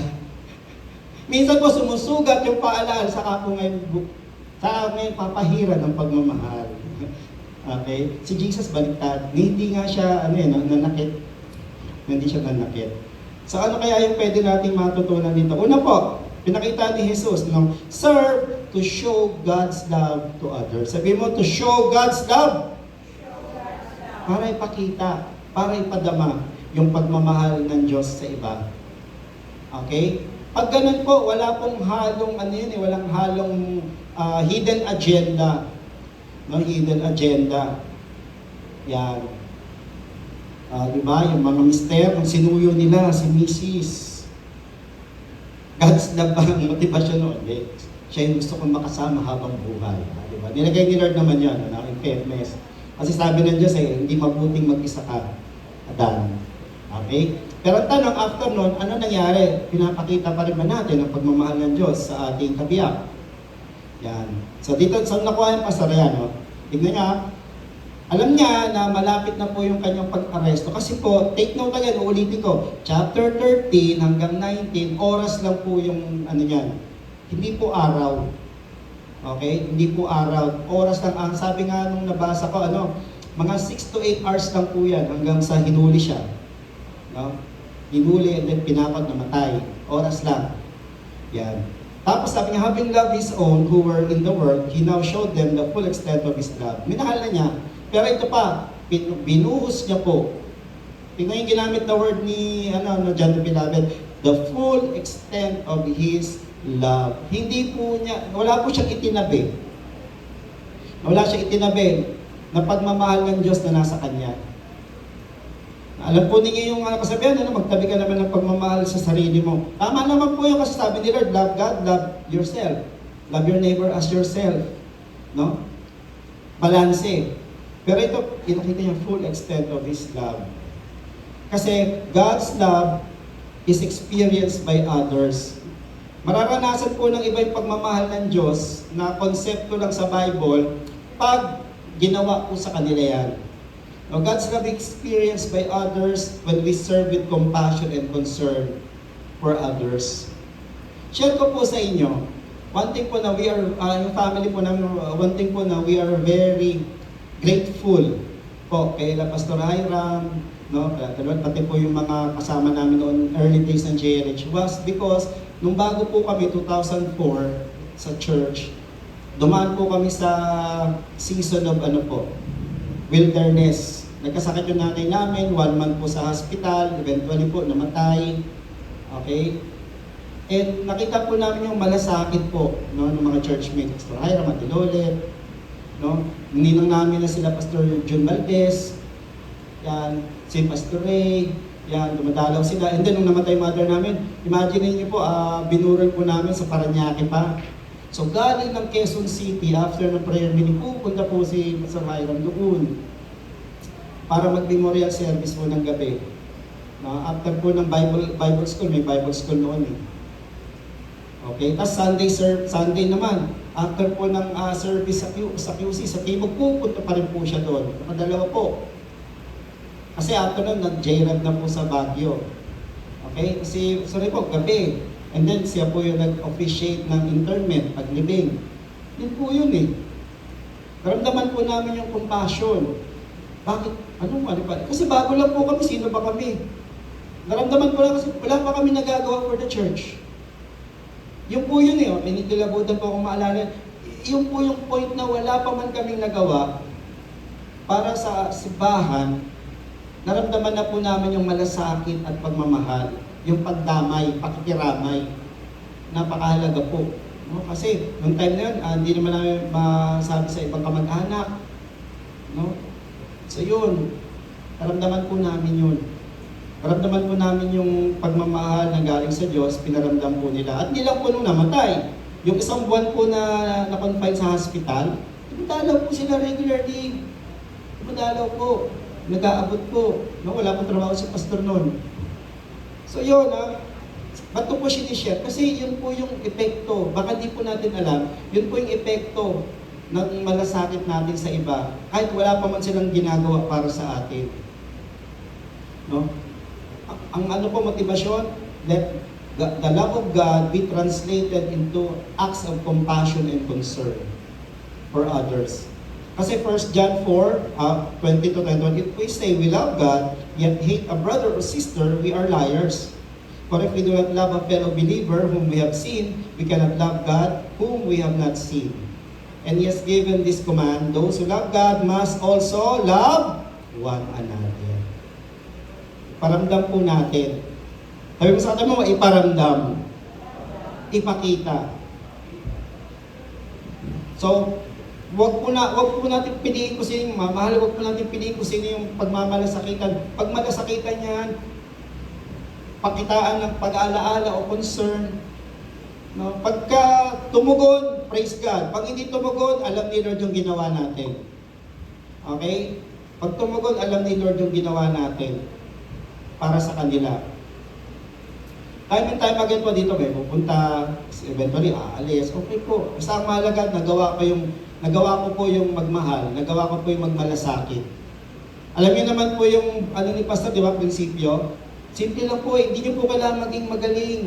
Minsan po sumusugat yung paalala saka po ngayon papahira ng pagmamahal. Okay? Si Jesus baliktad. Hindi nga siya nanakit. Hindi siya nanakit. So ano kaya yung pwede nating matutunan dito? Una po, pinakita ni Jesus, serve to show God's love to others. Sabi mo, to show God's love. Para ipakita, para ipadama yung pagmamahal ng Diyos sa iba. Okay? Pag ganun po, wala pong halong, walang halong hidden agenda. No, hidden agenda. Yan. Diba? Yung mga mister, ang sinuyo nila, si Mrs. God's love ba ang motivasyon noon? Siya yung gusto kong makasama habang buhay. Diba? Nilagay ni Lord naman yan, in fairness. Kasi sabi ng Diyos hindi mabuting mag-isa ka, Adan. Okay? Pero ang tanong, after nun, ano nangyari? Pinapakita pa rin ba natin ang pagmamahal ng Diyos sa ating kabiyak? Yan. So dito, saan nakuha yung pastor yan? No? Tignan niya, alam niya na malapit na po yung kanyang pag-aresto. Kasi po, take note again, uulitin ko, chapter 13 hanggang 19, oras lang po yung yan. Hindi po araw. Okay? Hindi po araw. Oras lang. Ang sabi nga nung nabasa ko, mga 6 to 8 hours lang po yan hanggang sa hinuli siya. No? Hinuli and then pinakot, namatay. Oras lang. Yan. Tapos sabi niya, having loved his own who were in the world, he now showed them the full extent of his love. Minahal na niya. Pero ito pa, binuhos niya po. Tingnan yung ginamit na word ni John the Beloved, the full extent of his love. Hindi po niya, wala po siyang itinabi. Wala siyang itinabi na pagmamahal ng Diyos na nasa Kanya. Alam po ninyo yung kasabihan, magtabi ka naman ng pagmamahal sa sarili mo. Tama naman po yung kasi sabi ni Lord, love God, love yourself. Love your neighbor as yourself. No? Balanse. Pero ito, pinakita niya full extent of His love. Kasi God's love is experienced by others. Mararanasan po ng iba yung pagmamahal ng Diyos na konsepto lang sa Bible pag ginawa po sa kanila yan. Now, God's love experienced by others when we serve with compassion and concern for others. Share ko po sa inyo, one thing po na we are, yung family po namin, one thing po na we are very grateful po kay Pastor Hiram, no? Pati po yung mga kasama namin noon early days ng JLH was because nung bago po kami 2004 sa church, dumaan po kami sa season of wilderness. Nagkasakit yung nanay namin, 1 month po sa hospital, eventually po namatay. Okay? And nakita po namin yung malasakit po ng mga churchmates, Pastor Hiram at Lolet, no? Ninang namin na sila Pastor John Valdez, yan, si Pastor Ray, yan, dumadalaw sila. And then nung namatay mother namin, imagine niyo po, binurol po namin sa Parañaque pa. So galing ng Quezon City, after ng prayer meeting, pupunta po si Pastor Hiram doon para mag-memorial service po ng gabi. After po ng Bible school, may Bible school noon . Okay, tapos Sunday naman, after po ng service sa QC, sa Timog, pupunta pa rin po siya doon. Nakadalawa po. Kasi after nun, nag-J-Rad na po sa Baguio. Okay, kasi, gabi. And then siya po yung nag-officiate ng interment, paglibing. Yun po yun . Naramdaman po namin yung compassion. Bakit? Kasi bago lang po kami, sino ba kami? Naramdaman ko lang kasi wala pa kami nagagawa for the church. Yung po yun pinikilabutan po akong maalala. Yung po yung point na wala pa man kaming nagawa para sa simbahan, naramdaman na po namin yung malasakit at pagmamahal, yung pagdamay, pakikiramay. Napakahalaga po. No? Kasi nung time na yun, hindi naman namin masabi sa ibang kamag-anak. No? So yun, naramdaman po namin yun. Naramdaman po namin yung pagmamahal na galing sa Diyos, pinaramdam po nila. At hindi lang po nung namatay. Yung 1 buwan po na na-confine sa hospital, dumadalaw po sila regularly. Dumadalaw po, nag-aabot po. No, wala pong trabaho si pastor noon. So yun, ba't ko po sinishare? Kasi yun po yung epekto. Baka di po natin alam, yun po yung epekto ng malasakit natin sa iba, kahit wala pa man silang ginagawa para sa atin. No? Ang po motivasyon, let the love of God be translated into acts of compassion and concern for others. Kasi 1 John 4, 20 to 21, if we say we love God, yet hate a brother or sister, we are liars. For if we do not love a fellow believer whom we have seen, we cannot love God whom we have not seen. And He has given this command, those who love God must also love one another. Paramdam po natin. Sabi mo sa atin mo, iparamdam. Ipakita. So, wag po natin piliin kung sino yung mamahal, wag po natin piliin kung sino yung pagmamalasakitan. Pag malasakitan yan, pakitaan ng pag-aalaala o concern. No? Pagka tumugon, praise God. Pag hindi tumugon, alam ni Lord yung ginawa natin. Okay? Pag tumugon, alam ni Lord yung ginawa natin para sa kanila. Time and time again po dito, may pupunta, eventually aalis. Okay po. Basta ang mahalaga, nagawa ko po yung magmahal, nagawa ko po yung magmalasakit. Alam niyo naman po yung, ano ni Pastor, di ba, prinsipyo? Simple lang po, hindi niyo po kailangan maging magaling.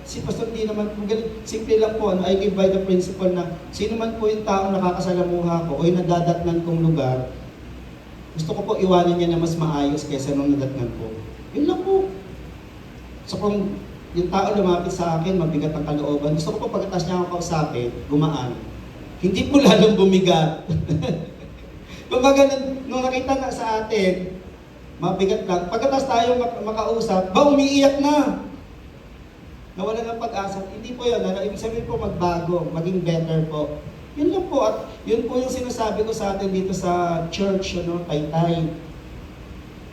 Si Pastor, hindi naman po magaling. Simple lang po, I live by the principle na, sino man po yung taong nakakasalamuha ko o yung nadadatnan kong lugar, gusto ko po iwanan niya na mas maayos kaysa nung nadatnan ko. Yun lang po. So kung yung tao lumapit sa akin, mabigat ang kalooban, gusto ko po pagkatas niya ako kausapin, gumaan. Hindi po lalong bumigat. Kumbaga, nung nakita na sa atin, mabigat lang. Pagkatas tayo makausap, umiiyak na. Nawala ng pag-asa. Hindi po yun. Ibig sabihin po magbago, maging better po. Yun lang po. At yun po yung sinasabi ko sa atin dito sa church, Taytay.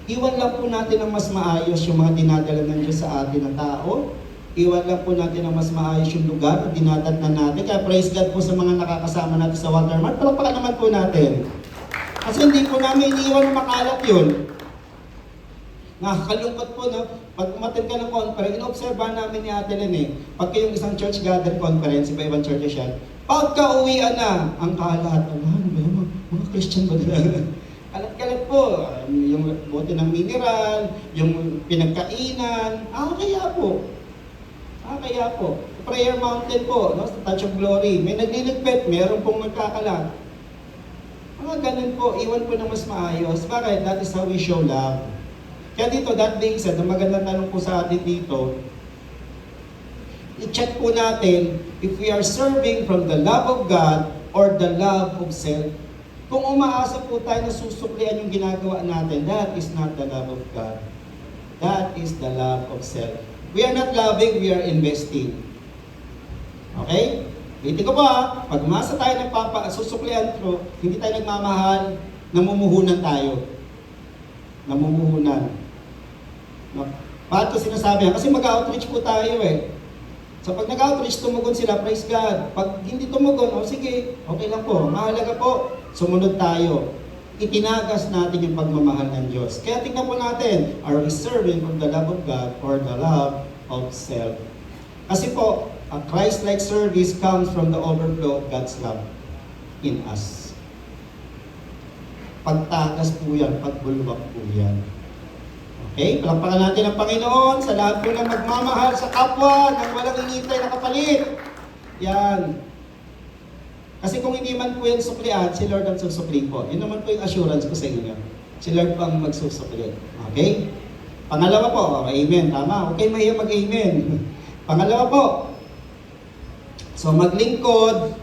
Iwan lang po natin ang mas maayos yung mga dinadala ng Diyos sa atin ng tao. Iwan lang po natin ang mas maayos yung lugar na dinadatnan natin. Kaya praise God po sa mga nakakasama natin sa Watermark. Palakpakan naman po natin. Kasi hindi po namin iniiwan na makalat yun. Nakakalungkot po, no? Pag umattend ka ng conference, inoobserbahan namin ni Ate Len pagka yung isang church gather conference, iba-ibang churches yan, pagka uwian na, ang kalat, ano ba yun? Mga Christian ba nila? Kalat-kalat po, yung bote ng mineral, yung pinagkainan, kaya po. Kaya po. Prayer Mountain po, no? Sa Touch of Glory, may nagliligpit, meron pong nagkakalat. Mga ganun po, iwan po na mas maayos. Bakit? That is how we show love. Kaya dito, that being said, ang magandang tanong po sa atin dito, i-check po natin if we are serving from the love of God or the love of self. Kung umaasa po tayo na susuklian yung ginagawa natin, that is not the love of God. That is the love of self. We are not loving, we are investing. Okay? Hindi ko pa, pag umasa tayo susuklian through, hindi tayo nagmamahal, namumuhunan tayo. Namumuhunan. No? Bakit ko sinasabi yan? Kasi mag-outreach po tayo So pag nag-outreach, tumugon sila, praise God. Pag hindi tumugon, sige, okay lang po. Mahalaga po, sumunod tayo. Itinagas natin yung pagmamahal ng Diyos. Kaya tingnan po natin, are we serving from the love of God or the love of self? Kasi po, a Christ-like service comes from the overflow of God's love in us. Pagtagas po yan, pagbulwak po yan. Okay, palakpakan natin ang Panginoon sa lahat po ng magmamahal sa kapwa ng walang inintay na kapalit. Yan. Kasi kung hindi man po yan suklian, si Lord ang susukli po. Yun naman po yung assurance ko sa inyo. Si Lord po ang magsusukli. Okay? Pangalawa po, amen, tama. Okay, mahiya mag-amen. Pangalawa po, so maglingkod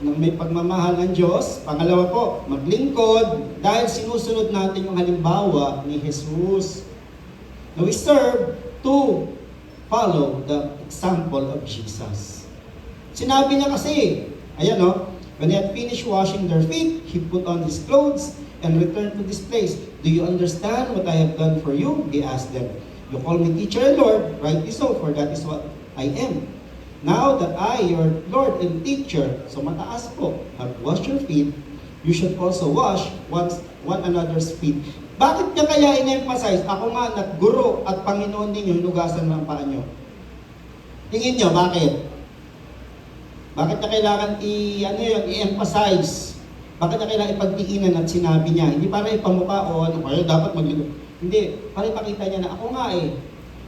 ng may pagmamahal ng Diyos. Pangalawa po, maglingkod dahil sinusunod natin yung halimbawa ni Jesus. Now we serve to follow the example of Jesus. Sinabi niya kasi, ayan when he had finished washing their feet, he put on his clothes and returned to this place. Do you understand what I have done for you? He asked them. You call me teacher and Lord, rightly so, for that is what I am. Now that I, your Lord and teacher, so mataas po, have washed your feet, you should also wash one another's feet. Bakit niya kaya in-emphasize? Ako nga, nagguro at Panginoon ninyo, hinugasan ng paa nyo. Tingin nyo, bakit? Bakit niya kailangan i-emphasize? Bakit niya kailangan ipagdiinan at sinabi niya? Hindi para ipamuka o kaya dapat magligo. Hindi, para ipakita niya na ako nga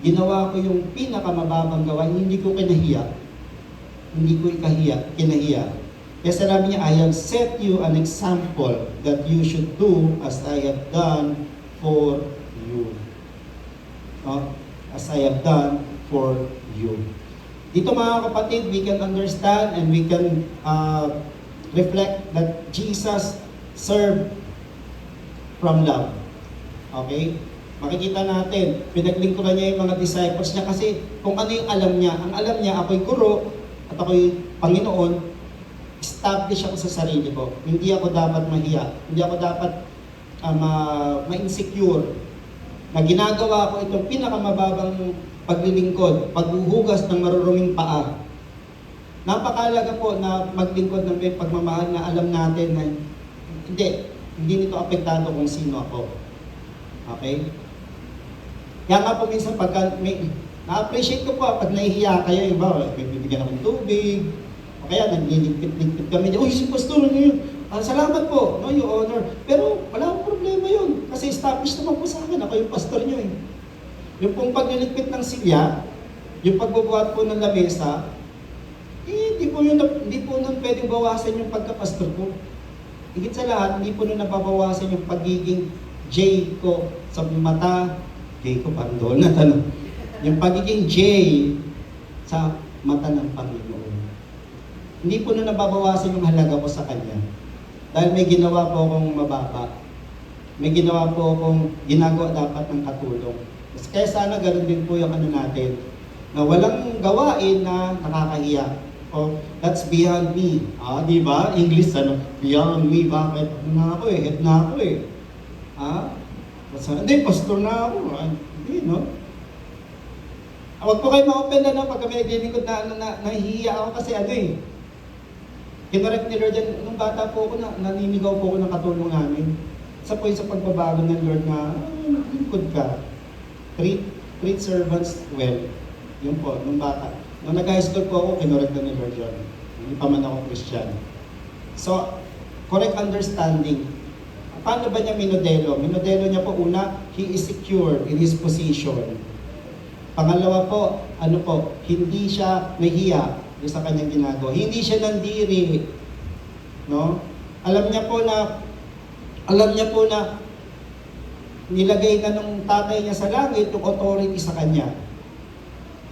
Ginawa ko yung pinakamababang gawain, hindi ko kinahiya. Hindi ko kinahiya. Kaya sinabi niya, I have set you an example that you should do as I have done for you. No? As I have done for you. Dito mga kapatid, we can understand and we can reflect that Jesus served from love. Okay? Makikita natin, pinaglingkuran niya yung mga disciples niya kasi kung ano yung alam niya. Ang alam niya, ako'y guro at ako'y Panginoon, establish ako sa sarili ko. Hindi ako dapat mahiya. Hindi ako dapat ma-insecure. Na ginagawa ko itong pinakamababang paglilingkod, paghuhugas ng maruruming paa. Napakalaga po na maglingkod ng may pagmamahal na alam natin na hindi nito apektado kung sino ako. Okay? Kaya nga po minsan pagka na-appreciate ko po pag nahihiya kayo, iba, may bibigyan akong tubig, o kaya nagliligpit-ligpit kami, uy, si pastor, ano yun? Salamat po, no, your honor. Pero wala akong problema yun. Kasi established naman po sa akin, ako yung pastor nyo eh. Yung pong pagliligpit ng silya, yung pagbubuhat po ng lamesa, hindi po nun pwedeng bawasan yung pagkapastor ko. Higit sa lahat, hindi po nun nababawasan yung pagiging J ko sa mata, J ko parang donut, ano? Yung pagiging J sa mata ng Panginoon. Hindi po nun nababawasan yung halaga ko sa Kanya. Dahil may ginawa po akong mababa. May ginawa po akong ginagawa dapat ng katulong. Kaya sana ganun din po yung ano natin, na walang gawain na nakakahiya. O, that's beyond me. Di ba? English, ano? Beyond me. Bakit? Na ako eh. Head na ako eh. Hindi, pastor na ako. Hindi, no? Huwag po kayo ma-open na pag kami naglilingkod na nahihiya ako kasi ano eh. Kinorek ni Lord yan, nung bata po ako, naninigaw po ako ng katulong namin. Isa po yung sa pagbabago ng Lord na, naglilingkod ka. Treat servants well. Yun po, nung bata. Nung nag-high school po ako, kinorek na ni Lord yun. Hindi pa man ako Christian. So, correct understanding. Paano ba niya minodelo? Minodelo niya po una, he is secure in his position. Pangalawa po, hindi siya nahiya sa kanyang ginagawa. Hindi siya nandiri. No? Alam niya po na nilagay na nung tatay niya sa langit yung authority sa kanya.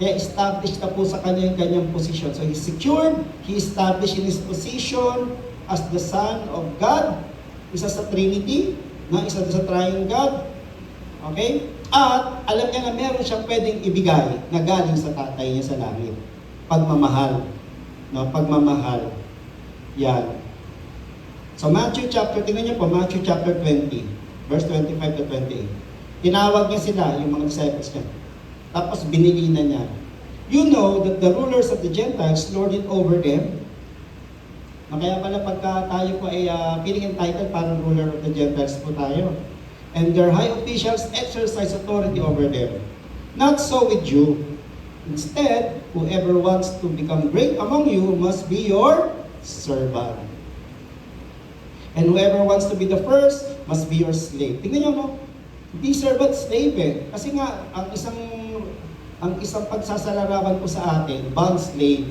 Kaya established na po sa kanya yung kanyang position. So he's secured, he established in his position as the Son of God, isa sa Trinity, isa sa Triune God. Okay? At alam niya na meron siyang pwedeng ibigay na galing sa tatay niya sa langit. Pagmamahal. No? Pagmamahal. Yan. So tingnan niyo po, Matthew chapter 20, verse 25 to 28. Tinawag niya sila, yung mga disciples niya. Tapos binili na niya. You know that the rulers of the Gentiles lord it over them. Kaya pala pagka tayo po ay feeling entitled, parang ruler of the Gentiles po tayo. And their high officials exercise authority over them. Not so with you. Instead, whoever wants to become great among you must be your servant. And whoever wants to be the first must be your slave. Tingnan niyo, no? Hindi servant, slave eh. Kasi nga, ang isang pagsasalarawan po sa atin, bond slave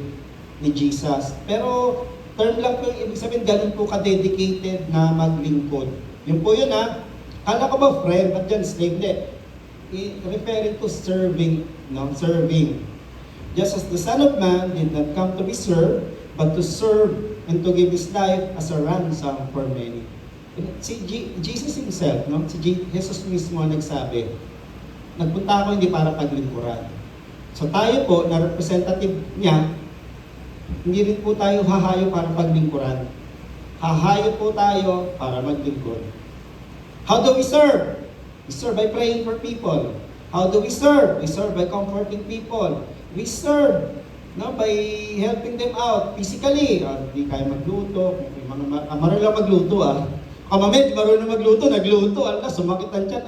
ni Jesus. Pero, term lang po yung ibig sabihin, ganun po ka-dedicated na maglingkod. Yun po yun ha. Kala ko ba friend, but dyan slave? Hindi. Referring to serving, no? Serving. Just as the Son of Man did not come to be served, but to serve and to give His life as a ransom for many. Si Jesus himself, no? Si Jesus mismo nagsabi, nagpunta ako hindi para paglingkuran. So tayo po, na representative niya, hindi rin po tayo hahayo para paglingkuran. Hahayo po tayo para maglingkod. How do we serve? We serve by praying for people. How do we serve? We serve by comforting people. We serve by helping them out physically. Hindi kaya magluto. Marunong magluto Kamamit, marunong magluto, nagluto. Sumakit ang tiyan.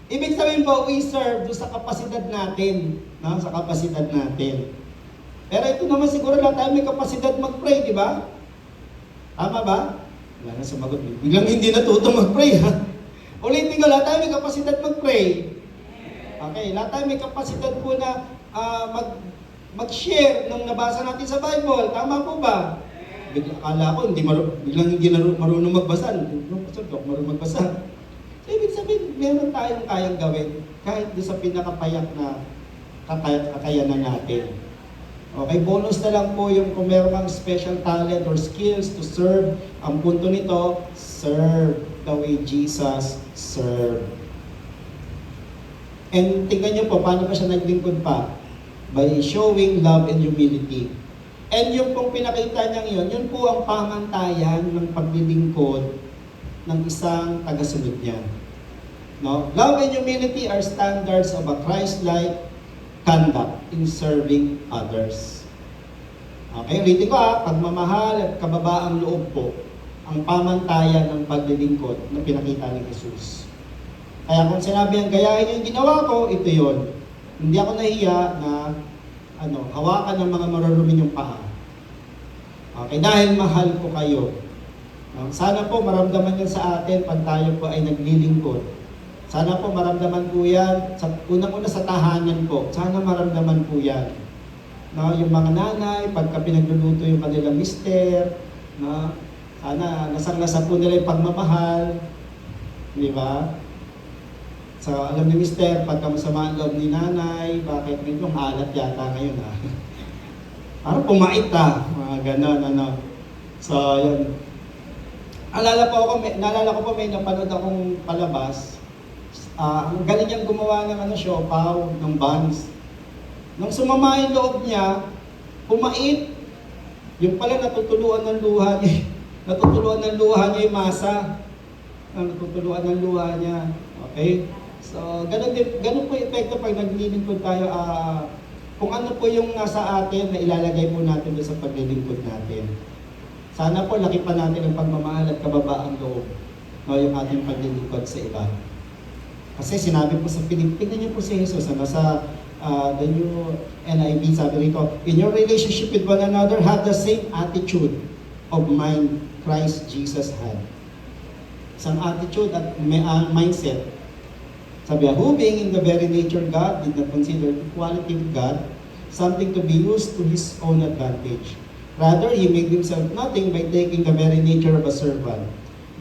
Ibig sabihin po, we serve doon sa kapasidad natin. Sa kapasidad natin. Pero ito naman siguro lahat tayo may kapasidad mag-pray, di ba? Tama ba? Wala na sumagot. Biglang hindi natuto mag-pray, Ulitin ko, lahat tayo may kapasidad mag-pray. Okay, lahat tayo may kapasidad po na mag-share nung nabasa natin sa Bible. Tama po ba? Akala ko, biglang hindi marunong magbasa. Pastor, di ako marunong magbasa. So, ibig sabihin, meron tayong kayang gawin kahit doon sa pinakapayak na kakayanan natin. Okay, bonus na lang po yung kung meron kang special talent or skills to serve. Ang punto nito, serve the way Jesus served. And tingnan nyo po, paano pa siya naglingkod pa? By showing love and humility. And yung pong pinakita niya yun po ang pamantayan ng paglilingkod ng isang tagasunod niya. No? Love and humility are standards of a Christ-like conduct in serving others. Okay, ulitin ko pagmamahal at kababaang loob po ang pamantayan ng paglilingkod na pinakita ni Jesus. Kaya kung sinabi ang gayahin yung ginawa ko, ito yon. Hindi ako nahiya na hawakan ng mga marurumi yung paa. Okay, dahil mahal ko kayo. Sana po maramdaman yan sa atin pag tayo po ay naglilingkod. Sana po maramdaman po yan, unang-una sa tahanan po, sana maramdaman po yan. No, yung mga nanay, pagka pinagluluto yung kanilang mister, no, sana lasang-lasa po nila yung pagmamahal. Di ba? So, alam ni mister, pagka masama ang loob ni nanay, bakit rin yung alat yata ngayon Parang pumait mga ganon, So, yun. Naalala ko po may napanood akong palabas. Ang galing niyang gumawa ng siopaw, ng buns. Nung sumama yung loob niya, pumait. Yung pala natutuluan ng luha niya. Natutuluan ng luha niya yung masa. Natutuluan ng luha niya. Okay? So, ganun po yung epekto pag naglilingkod tayo. Kung ano po yung nasa atin na ilalagay po natin doon sa paglilingkod natin. Sana po laki pa natin ang pagmamahal at kababaang loob, yung ating paglilingkod sa iba. Kasi sinabi po sa tingnan niyo po si Jesus, sa the new NIV, sabi rito, in your relationship with one another, have the same attitude of mind Christ Jesus had. Isang attitude at mindset. Sabi, who being in the very nature God, did not consider equality with God something to be used to his own advantage. Rather, he made himself nothing by taking the very nature of a servant,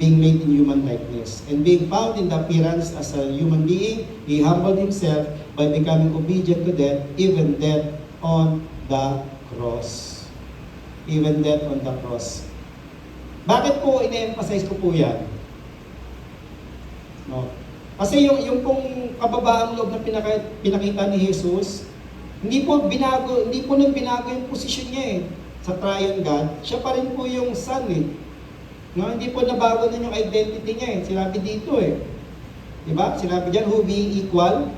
being made in human likeness. And being found in the appearance as a human being, he humbled himself by becoming obedient to death, even death on the cross. Even death on the cross. Bakit po ine-emphasize ko po yan? No? Kasi yung pong kababaang loob na pinakita ni Jesus, hindi po nang binago yung posisyon niya sa triune God. Siya pa rin po yung Son No, hindi po nabago na yung identity niya Sinabi dito Diba? Sinabi diyan, who being equal,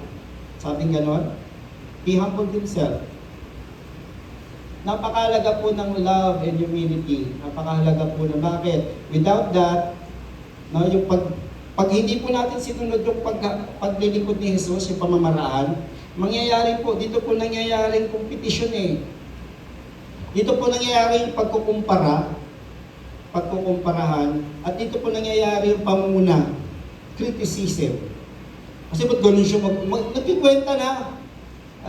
sabing ganon, he humbled himself. Napakahalaga po ng love and humility. Napakahalaga po na bakit? Without that, yung pag hindi po natin sinunod yung paglilingkod ni Jesus, yung pamamaraan, mangyayari po, dito po nangyayari yung competition Dito po nangyayari yung pagkukumparahan, at dito po nangyayari yung pamumuna, criticism. Kasi ba't ganun siya nagkikwenta na?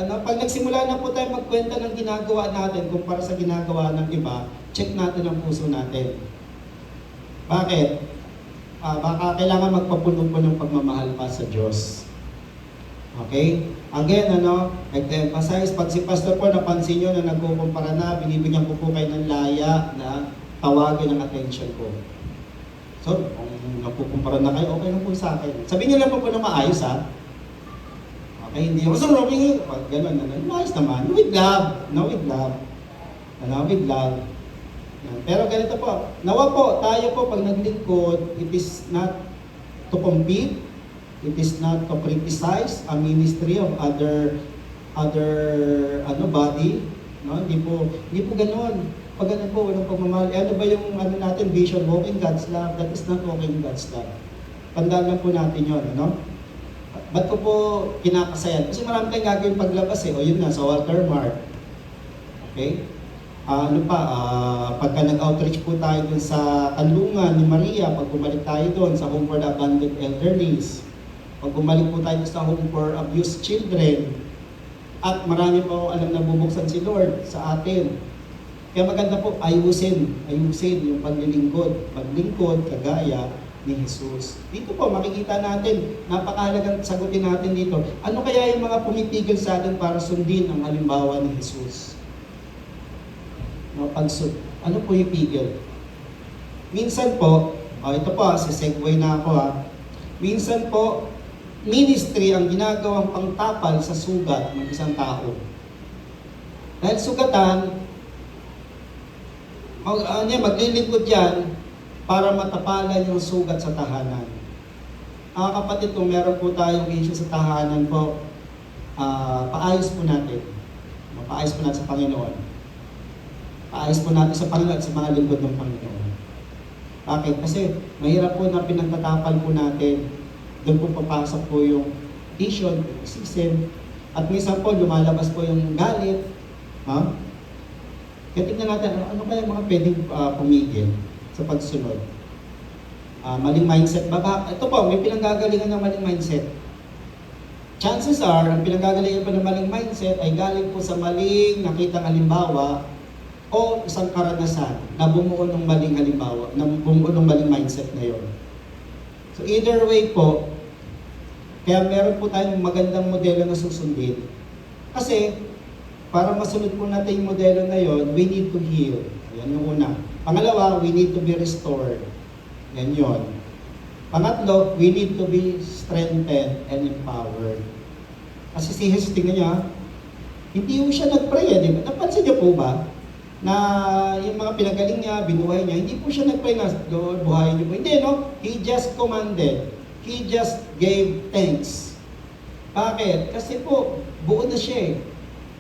Pag nagsimula na po tayo magkwenta ng ginagawa natin kumpara sa ginagawa ng iba, check natin ang puso natin. Bakit? Baka kailangan magpapuno po ng pagmamahal pa sa Diyos. Okay? Again, nag-emphasize, pag si Pastor po napansin nyo na nagkukumpara na, binibigyan ko po kayo ng laya na tawagin ang attention ko. So, kung nagkukumpara na kayo, okay lang po sa akin. Sabihin nyo lang po na maayos Okay, hindi ako sa Robin, gano'n, maayos naman. With love. With love. With love. Pero ganito po, nawa po, tayo po pag naglingkod, it is not to compete, it is not to criticize a ministry of other body, Hindi po ganoon. Pag ganun po, walang pagmamahal. Ano ba yung natin, vision, walking God's love? That is not walking God's love. Tandaan lang po natin yun, Ba't ko po kinakasayan? Kasi marami tayong gagawin paglabas O yun na, sa watermark. Okay? Pagka nag-outreach po tayo dun sa kanlungan ni Maria, pag bumalik tayo doon sa Home for the Abandoned Elderlies. Pag bumalik po tayo sa home for abused children, at marami po alam na bubuksan si Lord sa atin. Kaya maganda po, ayusin yung paglingkod kagaya ni Jesus. Dito po, makikita natin, napakahalagang sagutin natin dito. Ano kaya yung mga pumipigil sa atin para sundin ang halimbawa ni Jesus? Ano po yung pigil? Minsan po, ito po, segue na ako Minsan po, ministry ang ginagawang pangtapal sa sugat ng isang tao. Dahil sugatan, maglilingkod yan para matapalan yung sugat sa tahanan. Mga kapatid, kung meron po tayong issue sa tahanan po, paayos po natin. Mapaayos po natin sa Panginoon. Paayos po natin sa Panginoon at sa mga lingkod ng Panginoon. Bakit? Kasi mahirap po na pinagtatapal po natin. Doon po papasok po yung tension, criticism, at minsan po lumalabas po yung galit. Kaya tingnan natin, ano kaya mga pwedeng pumigil sa pagsunod? Maling mindset ba? Ito po, may pinanggagalingan ng maling mindset. Chances are, ang pinanggagalingan po ng maling mindset ay galing po sa maling nakitang halimbawa o isang karanasan na bumuo ng maling halimbawa, na bumuo ng maling mindset na yon. So either way po, kaya meron po tayong magandang modelo na susundin. Kasi, para masunod po natin yung modelo na yon, we need to heal. Yan yung una. Pangalawa, we need to be restored. Yan yon. Pangatlo, we need to be strengthened and empowered. Kasi si Jesus, tingnan niya, hindi po siya nag-pray, di ba? Napansin niyo po ba? Na yung mga pinagaling niya, binuhay niya, hindi po siya nag-pray na, Lord, buhayin niyo po. Hindi, no? He just commanded. He just gave thanks. Bakit? Kasi po, buo na siya eh.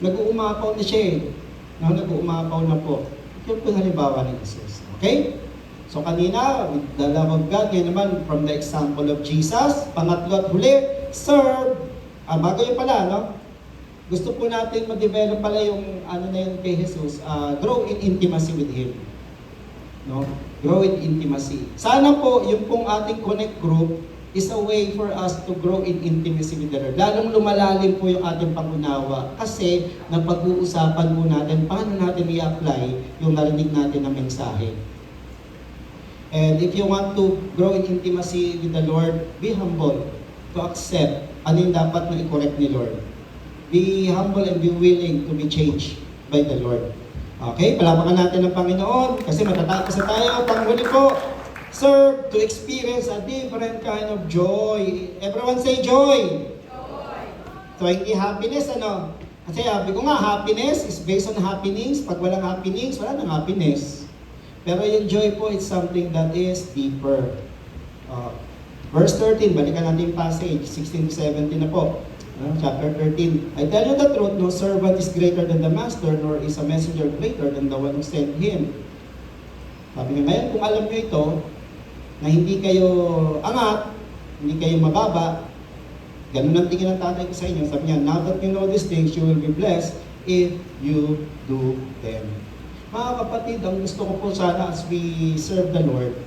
Nag-uumapaw na siya eh. Nag-uumapaw na po. Ito po yung halimbawa ni Jesus. Okay? So kanina, with the love of God, ngayon naman, from the example of Jesus. Pangatlo at huli, serve. Bago yun pala, no? Gusto po natin ma-develop pala yung ano na yun kay Jesus, grow in intimacy with Him. No? Grow in intimacy. Sana po, yung pong ating connect group is a way for us to grow in intimacy with the Lord. Lalong lumalalim po yung ating pangunawa kasi napag-uusapan po natin paano natin i-apply yung narinig natin na mensahe. And if you want to grow in intimacy with the Lord, be humble to accept ano yung dapat na i-correct ni Lord. Be humble and be willing to be changed by the Lord. Okay, palapakan natin ng Panginoon kasi matatapos na tayo. Panghuli po, serve to experience a different kind of joy. Everyone say joy. Joy. So hindi happiness, ano? Kasi sabi ko nga, happiness is based on happenings. Pag walang happenings, wala nang happiness. Pero yung joy po, it's something that is deeper. Verse 13, balikan natin yung passage, 16 to 17 na po. Chapter 13. I tell you the truth, no servant is greater than the master, nor is a messenger greater than the one who sent him. Sabi nga ngayon, kung alam nyo ito, na hindi kayo angat, hindi kayo mababa, ganun ang tingin ng tatay ko sa inyo. Sabi niya, now that you know these things, you will be blessed if you do them. Mga kapatid, ang gusto ko po sana as we serve the Lord,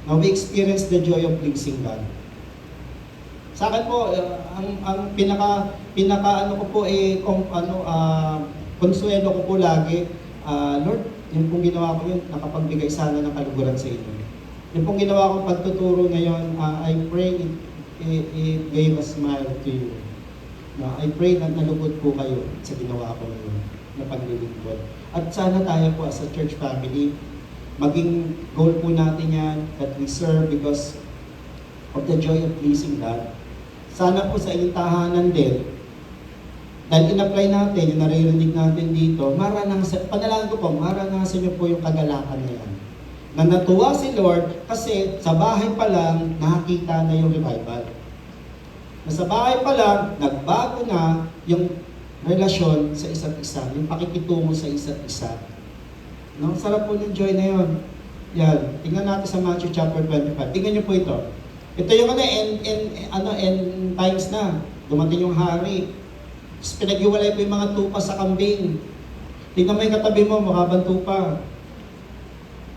now we experience the joy of pleasing God. Sa akin po, ang pinaka ano ko po konsuelo ko po lagi, Lord, yung pong ginawa ko yun, nakapagbigay sana ng kaluguran sa inyo. Yung pong ginawa kong pagtuturo ngayon, I pray it gave a smile to you. No, I pray na nalugod po kayo sa ginawa ko ngayon na paglilingkod. At sana tayo po as a church family, maging goal po natin yan that we serve because of the joy of pleasing God. Sana po sa inyong tahanan din, dahil in-apply natin, yung naririnig natin dito, panalangin ko po, maranasan niyo po yung kagalakan na yan. Na natuwa si Lord kasi sa bahay pa lang nakakita na yung revival. Na sa bahay pa lang, nagbago na yung relasyon sa isa't isa, yung pakikitungo sa isa't isa. No? Sarap po ng joy na yun. Yan. Tingnan natin sa Matthew chapter 25. Tingnan niyo po ito. Ito yung end times na. Dumating yung hari. Tapos pinag-iwalay po yung mga tupa sa kambing. Tingnan mo yung katabi mo, mukha bang tupa?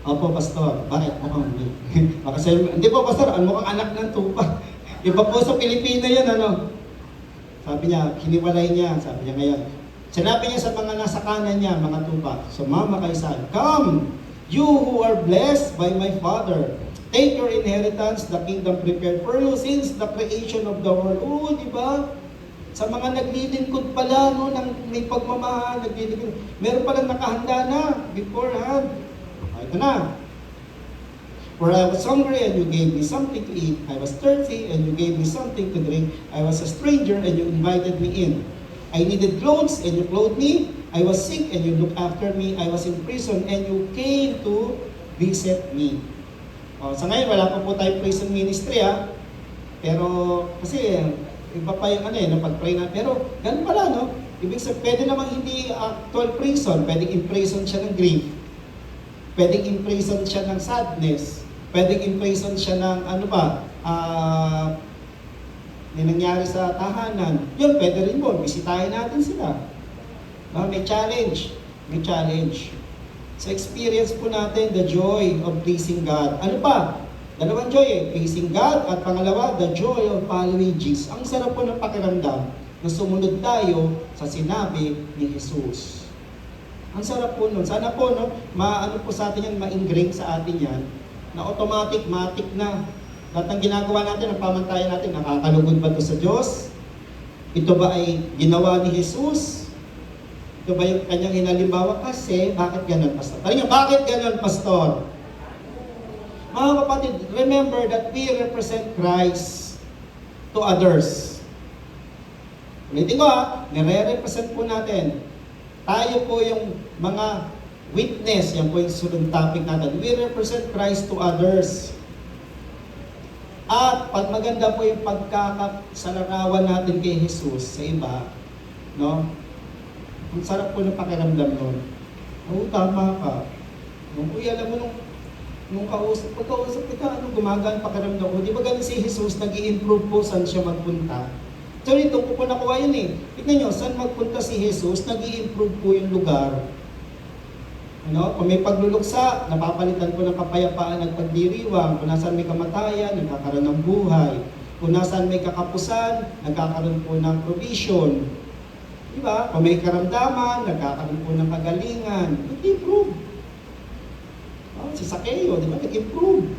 Opo, pastor. Bakit? Mukhang hindi. Hindi po, pastor. Mukhang anak ng tupa. Iba po sa Pilipino yun, ano? Sabi niya, hiniwalay niya, sabi niya ngayon. Sinabi niya sa mga nasa kanan niya, mga tupa, sumama kay saan, come, you who are blessed by my Father. Take your inheritance, the kingdom prepared for you since the creation of the world. Oo, di ba? Sa mga naglilingkod pala, no, ng may pagmamahal, naglilingkod, meron palang nakahanda na beforehand. Ito na. For I was hungry and you gave me something to eat. I was thirsty and you gave me something to drink. I was a stranger and you invited me in. I needed clothes and you clothed me. I was sick and you looked after me. I was in prison and you came to visit me. Sa ngayon, wala pa po tayong prison ministry, ha? Pero, kasi, iba pa yung pag-pray na. Pero, ganun pala, no? Ibig sabihin, pwede namang hindi actual prison. Pwedeng imprison siya ng grief. Pwedeng imprison siya ng sadness. Pwedeng imprison siya ng, may nangyari sa tahanan. Yun, pwede rin mo. Bisitahin natin sila. No? May challenge. May challenge. Sa experience po natin, the joy of pleasing God. Ano pa? Dalawang joy pleasing God, at pangalawa, the joy of following Jesus. Ang sarap po ng pakiramdam na sumunod tayo sa sinabi ni Jesus. Ang sarap po nun. Sana po, no, maano po sa atin yan, ma-ingrain sa atin yan, na automatic, matik na. Lahat ng ginagawa natin, ang pamantayan natin, nakakalugod ba ito sa Diyos? Ito ba ay ginawa ni Jesus? Ito ba yung kanyang hinalimbawa? Kasi, bakit ganun, Pastor? Tayo bakit ganun, Pastor? Mga kapatid, remember that we represent Christ to others. Ulitin ko, nire-represent po natin. Tayo po yung mga witness, yan po yung sunod topic natin. We represent Christ to others. At pag maganda po yung pagkakasalarawan natin kay Jesus sa iba, no? Ang sarap po ng pakiramdam nun. Oo, tama ka. Uy, alam mo nung pagkausap kita, gumagaan pakiramdam ko. Di ba ganun si Jesus, nag-i-improve po saan siya magpunta? So ito po po nakuha yun eh. Tignan nyo, saan magpunta si Jesus, nag-i-improve po yung lugar. Kung may pagluluksa, napapalitan po ng kapayapaan at pagdiriwang. Kung nasaan may kamatayan, nagkakaroon ng buhay. Kung nasaan may kakapusan, nagkakaroon po ng provision. Diba? Kung may karamdaman, nagkakaroon po ng kagalingan. Nag-improve. Si Sakeo, di ba? Nag-improve.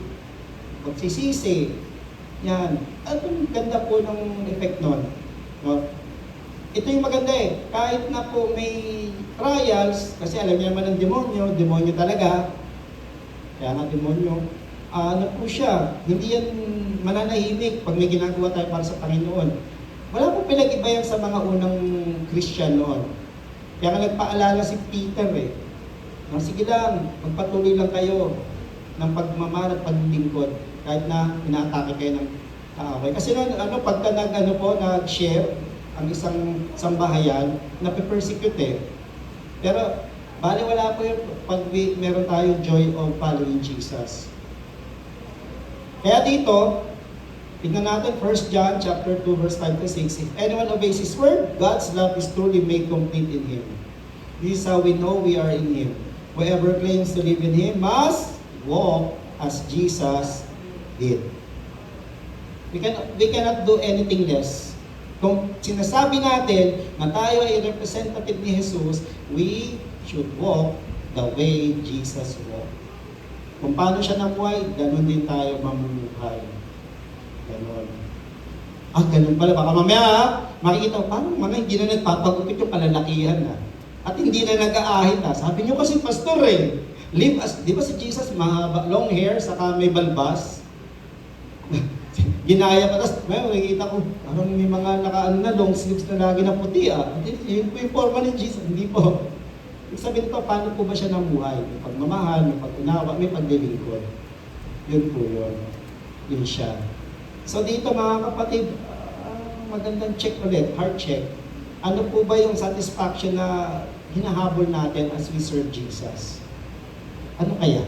Pagsisisi. Yan. At ang ganda po ng effect nun. No? Ito yung maganda eh. Kahit na po may trials, kasi alam niyo naman ng demonyo talaga. Kaya nga demonyo. Ano po siya? Hindi yan mananahimik pag may ginagawa tayo para sa Panginoon. Wala po pinag-iba yan sa mga unang Christian noon. Kaya nga nagpaalala si Peter eh. Sige lang, magpatuloy lang kayo ng pagmamahal at paglilingkod kahit na inaatake kayo ng kaaway. Kasi pagka nag-share ang isang sambahayan, nape-persecute eh. Pero, bali wala po yung pag meron tayong joy of following Jesus. Kaya dito, tignan natin 1 John chapter 2 verse 5 to 6. If anyone obeys His word, God's love is truly made complete in Him. This is how we know we are in Him. Whoever claims to live in Him must walk as Jesus did. We cannot do anything less. Kung sinasabi natin na tayo ay representative ni Jesus, we should walk the way Jesus walked. Kung paano siya namuhay, ganun din tayo mamumuhay. Ganon. Ganun pala. Baka mamaya, makikita ko, paano mga hindi na nagpapagupit yung kalalakihan na. At hindi na nag-aahit na. Sabi nyo kasi, Pastor live as, di ba si Jesus, mahaba, long hair, saka may balbas. Ginaya pa, tapos makikita ko, parang may mga long sleeves na lagi na puti Yun po yung forma ni Jesus, hindi po. Ibig sabihin ito, paano po ba siya namuhay? May pagmamahal, may pag-unawa, may paglilingkod. Yun po yun. Yun siya. So dito mga kapatid, magandang check ulit, heart check. Ano po ba yung satisfaction na hinahabol natin as we serve Jesus? Ano kaya?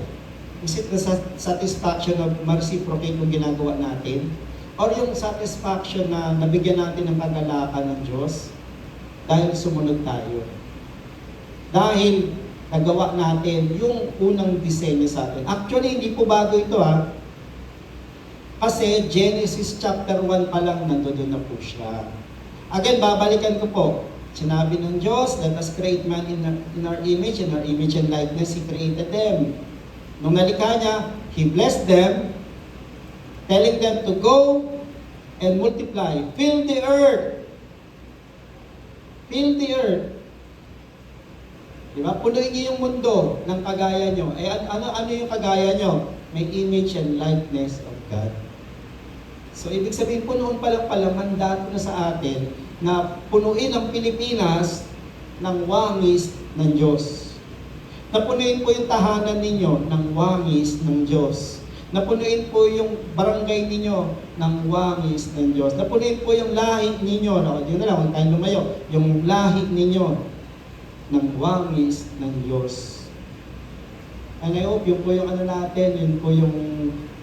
Is it the satisfaction of ma-reciprocate yung ginagawa natin? Or yung satisfaction na nabigyan natin ng kagalakan ng Diyos dahil sumunod tayo? Dahil nagawa natin yung unang disenyo sa atin. Actually, hindi po bago ito Kasi Genesis chapter 1 pa lang nandoon na po siya. Again, babalikan ko po. Sinabi ng Diyos, let us create man in our image and likeness, He created them. Nung nalikha niya, He blessed them, telling them to go and multiply. Fill the earth. Fill the earth. Diba? Punuin niyo yung mundo ng kagaya nyo. Eh, ano yung kagaya nyo? May image and likeness of God. So, ibig sabihin po noon pa lang mandato na sa atin na punuin ang Pilipinas ng wangis ng Diyos. Napunuin po yung tahanan ninyo ng wangis ng Diyos. Napunuin po yung barangay ninyo ng wangis ng Diyos. Napunuin po yung lahi ninyo, yun na lang, huwag tayong lumayo, yung lahi ninyo ng wangis ng Diyos. And I hope yun po yung ano natin, yun po yung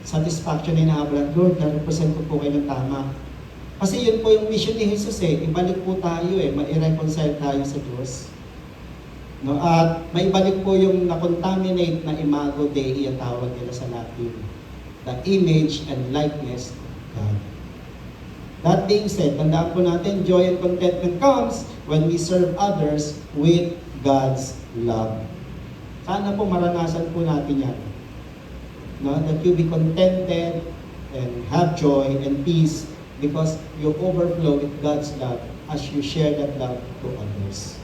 satisfaction na inaablan. Lord, na-represent ko po kayo ng tama. Kasi yun po yung mission ni Jesus ibalik po tayo ma-reconcile tayo sa Diyos. No? At maibalik po yung na-contaminate na imago Dei ang tawag nila sa Latin. The image and likeness of God. That being said, tandaan po natin, joy and contentment comes when we serve others with God's love. Sana po maranasan po natin yan. No? That you be contented and have joy and peace because you overflow with God's love as you share that love to others.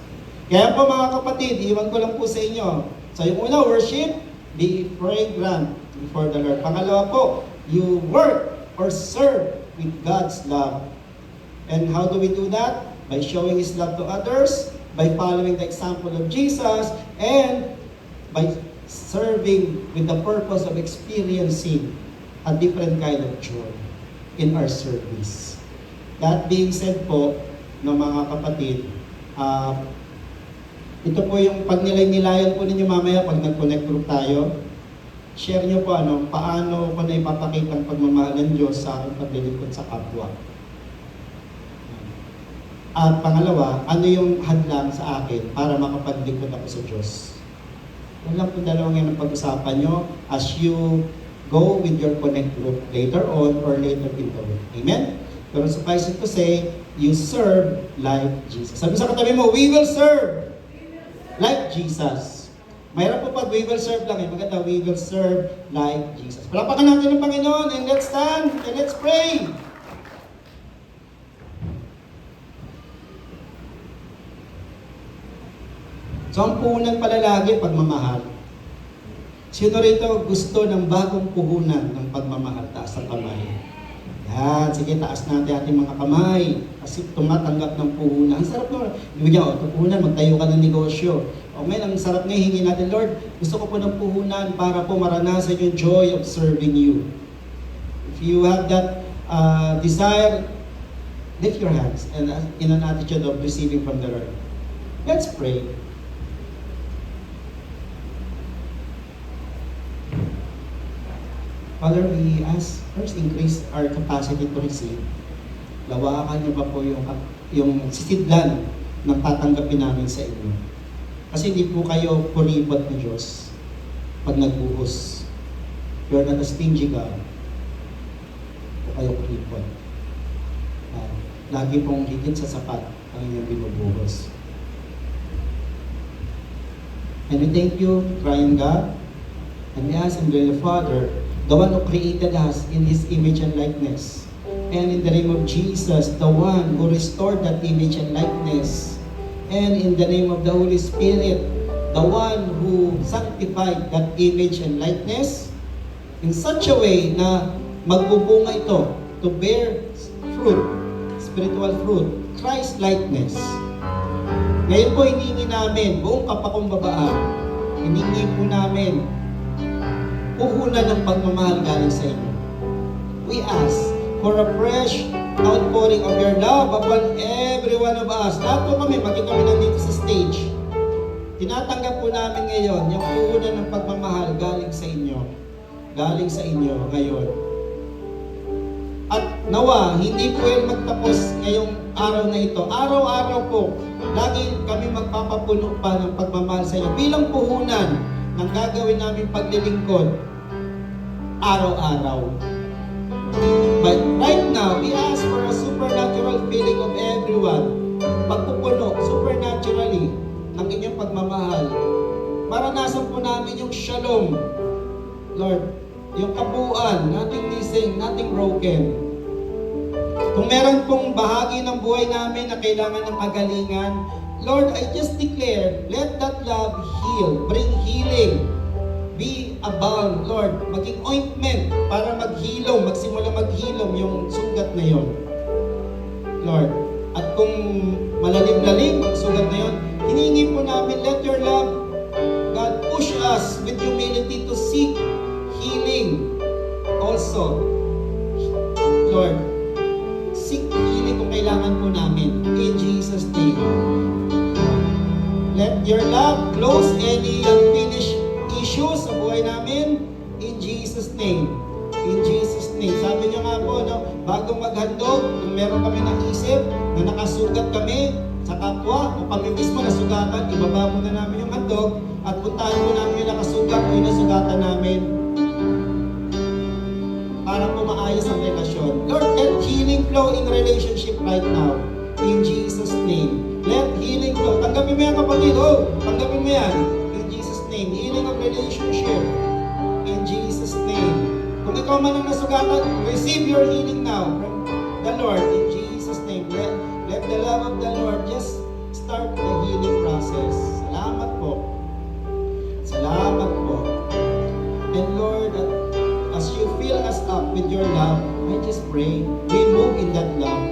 Kaya po mga kapatid, iwan ko lang po sa inyo. So yung una, worship, be fragrant before the Lord. Pangalawa po, you work or serve with God's love. And how do we do that? By showing His love to others, by following the example of Jesus, and by serving with the purpose of experiencing a different kind of joy in our service. That being said po, no mga kapatid, ito po yung pag nilay-nilayan po ninyo mamaya pag nag-connect group tayo, share nyo po paano ko na ipapakita ang pagmamahal ng Diyos sa aking paglilingkod sa kapwa. At pangalawa, ano yung hadlang sa akin para makapaglingkod ako sa Diyos? Yan lang po dalawang yan ang pag-usapan nyo as you go with your connect group later on or later in the week. Amen? Pero suffice it to say, you serve like Jesus. Sabi sa katabi mo, we will serve like Jesus. Mayroon po pag we will serve lang maganda, we will serve like Jesus. Palapakan natin ng Panginoon and let's stand and let's pray. So ang puhunan pala lagi, pagmamahal. Sino rito gusto ng bagong puhunan ng pagmamahal? Taas ang kamay. Yan, sige, taas natin ating mga kamay. Kasi tumatanggap ng puhunan. Ang sarap naman. Ibigyan ko, puhunan, magtayo ka ng negosyo. O ngayon, ang sarap ngayon, hingin natin, Lord, gusto ko po ng puhunan para po maranasan yung joy of serving you. If you have that desire, lift your hands and in an attitude of receiving from the Lord. Let's pray. Father, we ask, first, increase our capacity to receive. Lawakan niyo pa po yung sisidlan ng tatanggapin namin sa inyo. Kasi hindi po kayo kuribot ni Diyos pag nagbuhos. You're not a stingy God. O kayo kuribot. Lagi pong higit sa sapat ang inyong binubuhos. And we thank you, Triune God, and we ask and the Father, the one who created us in His image and likeness. And in the name of Jesus, the one who restored that image and likeness. And in the name of the Holy Spirit, the one who sanctified that image and likeness in such a way na magbubunga ito to bear fruit, spiritual fruit, Christ-likeness. Ngayon po, hiningi namin, buong kapakumbabaan, hiningi po namin puhunan ng pagmamahal galing sa inyo. We ask for a fresh outpouring of your love upon every one of us. Lahat po kami, maging kami nandito sa stage. Tinatanggap po namin ngayon yung puhunan ng pagmamahal galing sa inyo. Galing sa inyo ngayon. At nawa, hindi po yan magtapos ngayong araw na ito. Araw-araw po, lagi kami magpapapuno pa ng pagmamahal sa inyo. Bilang puhunan ng gagawin namin paglilingkod araw-araw. But right now, we ask for a supernatural feeling of everyone. Pagpupuno, supernaturally, ng inyong pagmamahal. Maranasan po namin yung shalom, Lord, yung kabuuan, nothing missing, nothing broken. Kung meron pong bahagi ng buhay namin na kailangan ng kagalingan, Lord, I just declare, let that love heal, bring healing, be a balm, Lord, maging ointment para maghilom, magsimula maghilom yung sugat na yon, Lord. At kung malalim-lalim ang sugat na yon, hinihingi po namin, let your love, God, push us with humility to seek healing also, Lord. Seek healing kung kailangan po namin. In Jesus' name. Let your love close any unfinished issues sa buhay namin. In Jesus' name. In Jesus' name. Sabi niyo nga po, no, bago maghandog, kung meron kami naisip na nakasugat kami sa kapwa o kami mismo nasugatan, ibaba muna namin yung handog at puntahan po namin yung nakasugat o yung nasugatan namin para po maayos ang relasyon. Lord, let healing flow in relationship right now. In Jesus' name. Let healing flow. Tanggapin mo yan, kapatid. Oh, tanggapin mo yan. In Jesus' name. Healing of relationship. In Jesus' name. Kung ikaw man ang nasugatan, receive your healing now from the Lord. In Jesus' name. Let the love of the Lord just start the healing process. Salamat po. Salamat po. And Lord, as you fill us up with your love, I just pray, we move in that love.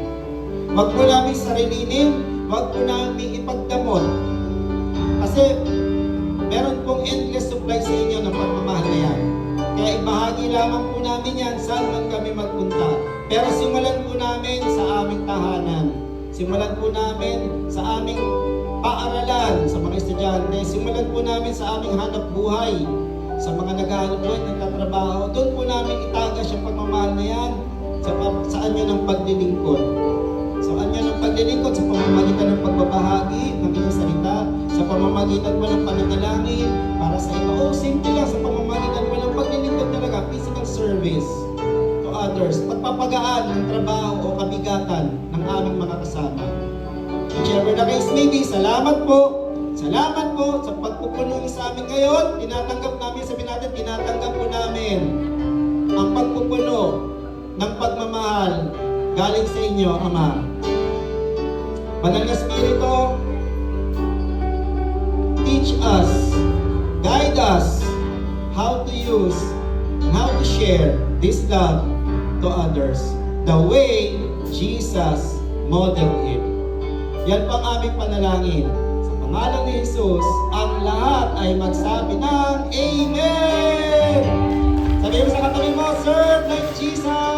Wag po namin sarilinin, wag po namin ipagdamot. Kasi meron pong endless supply sa inyo ng pagmamahal na yan. Kaya ibahagi lamang po namin yan saan man kami magpunta. Pero simulan po namin sa aming tahanan. Simulan po namin sa aming paaralan, sa mga estudyante. Simulan po namin sa aming hanap buhay. Sa mga naghahanap buhay, nagtatrabaho, doon po namin itagas yung pagmamahal na yan sa anyo ng paglilingkod. Sa anyo ng paglilingkod, sa pamamagitan ng pagbabahagi ng iyong salita, sa pamamagitan mo ng pananalangin para sa iba. O simple lang, sa pamamagitan mo ng paglilingkod talaga, physical service to others, pagpapagaan ng trabaho o kabigatan ng aming mga kasama. Whichever the case may be, salamat po. Salamat po sa pagpupuno sa amin ngayon. Tinatanggap namin, sabihin natin, tinatanggap po namin ang pagpupuno ng pagmamahal galing sa inyo, Ama. Banal na Espiritu, teach us, guide us how to use and how to share this love to others the way Jesus modeled it. Yan po ang aming panalangin. Pangalan ni Jesus, ang lahat ay magsabi ng Amen! Sabihin mo sa katabi mo, serve like Jesus!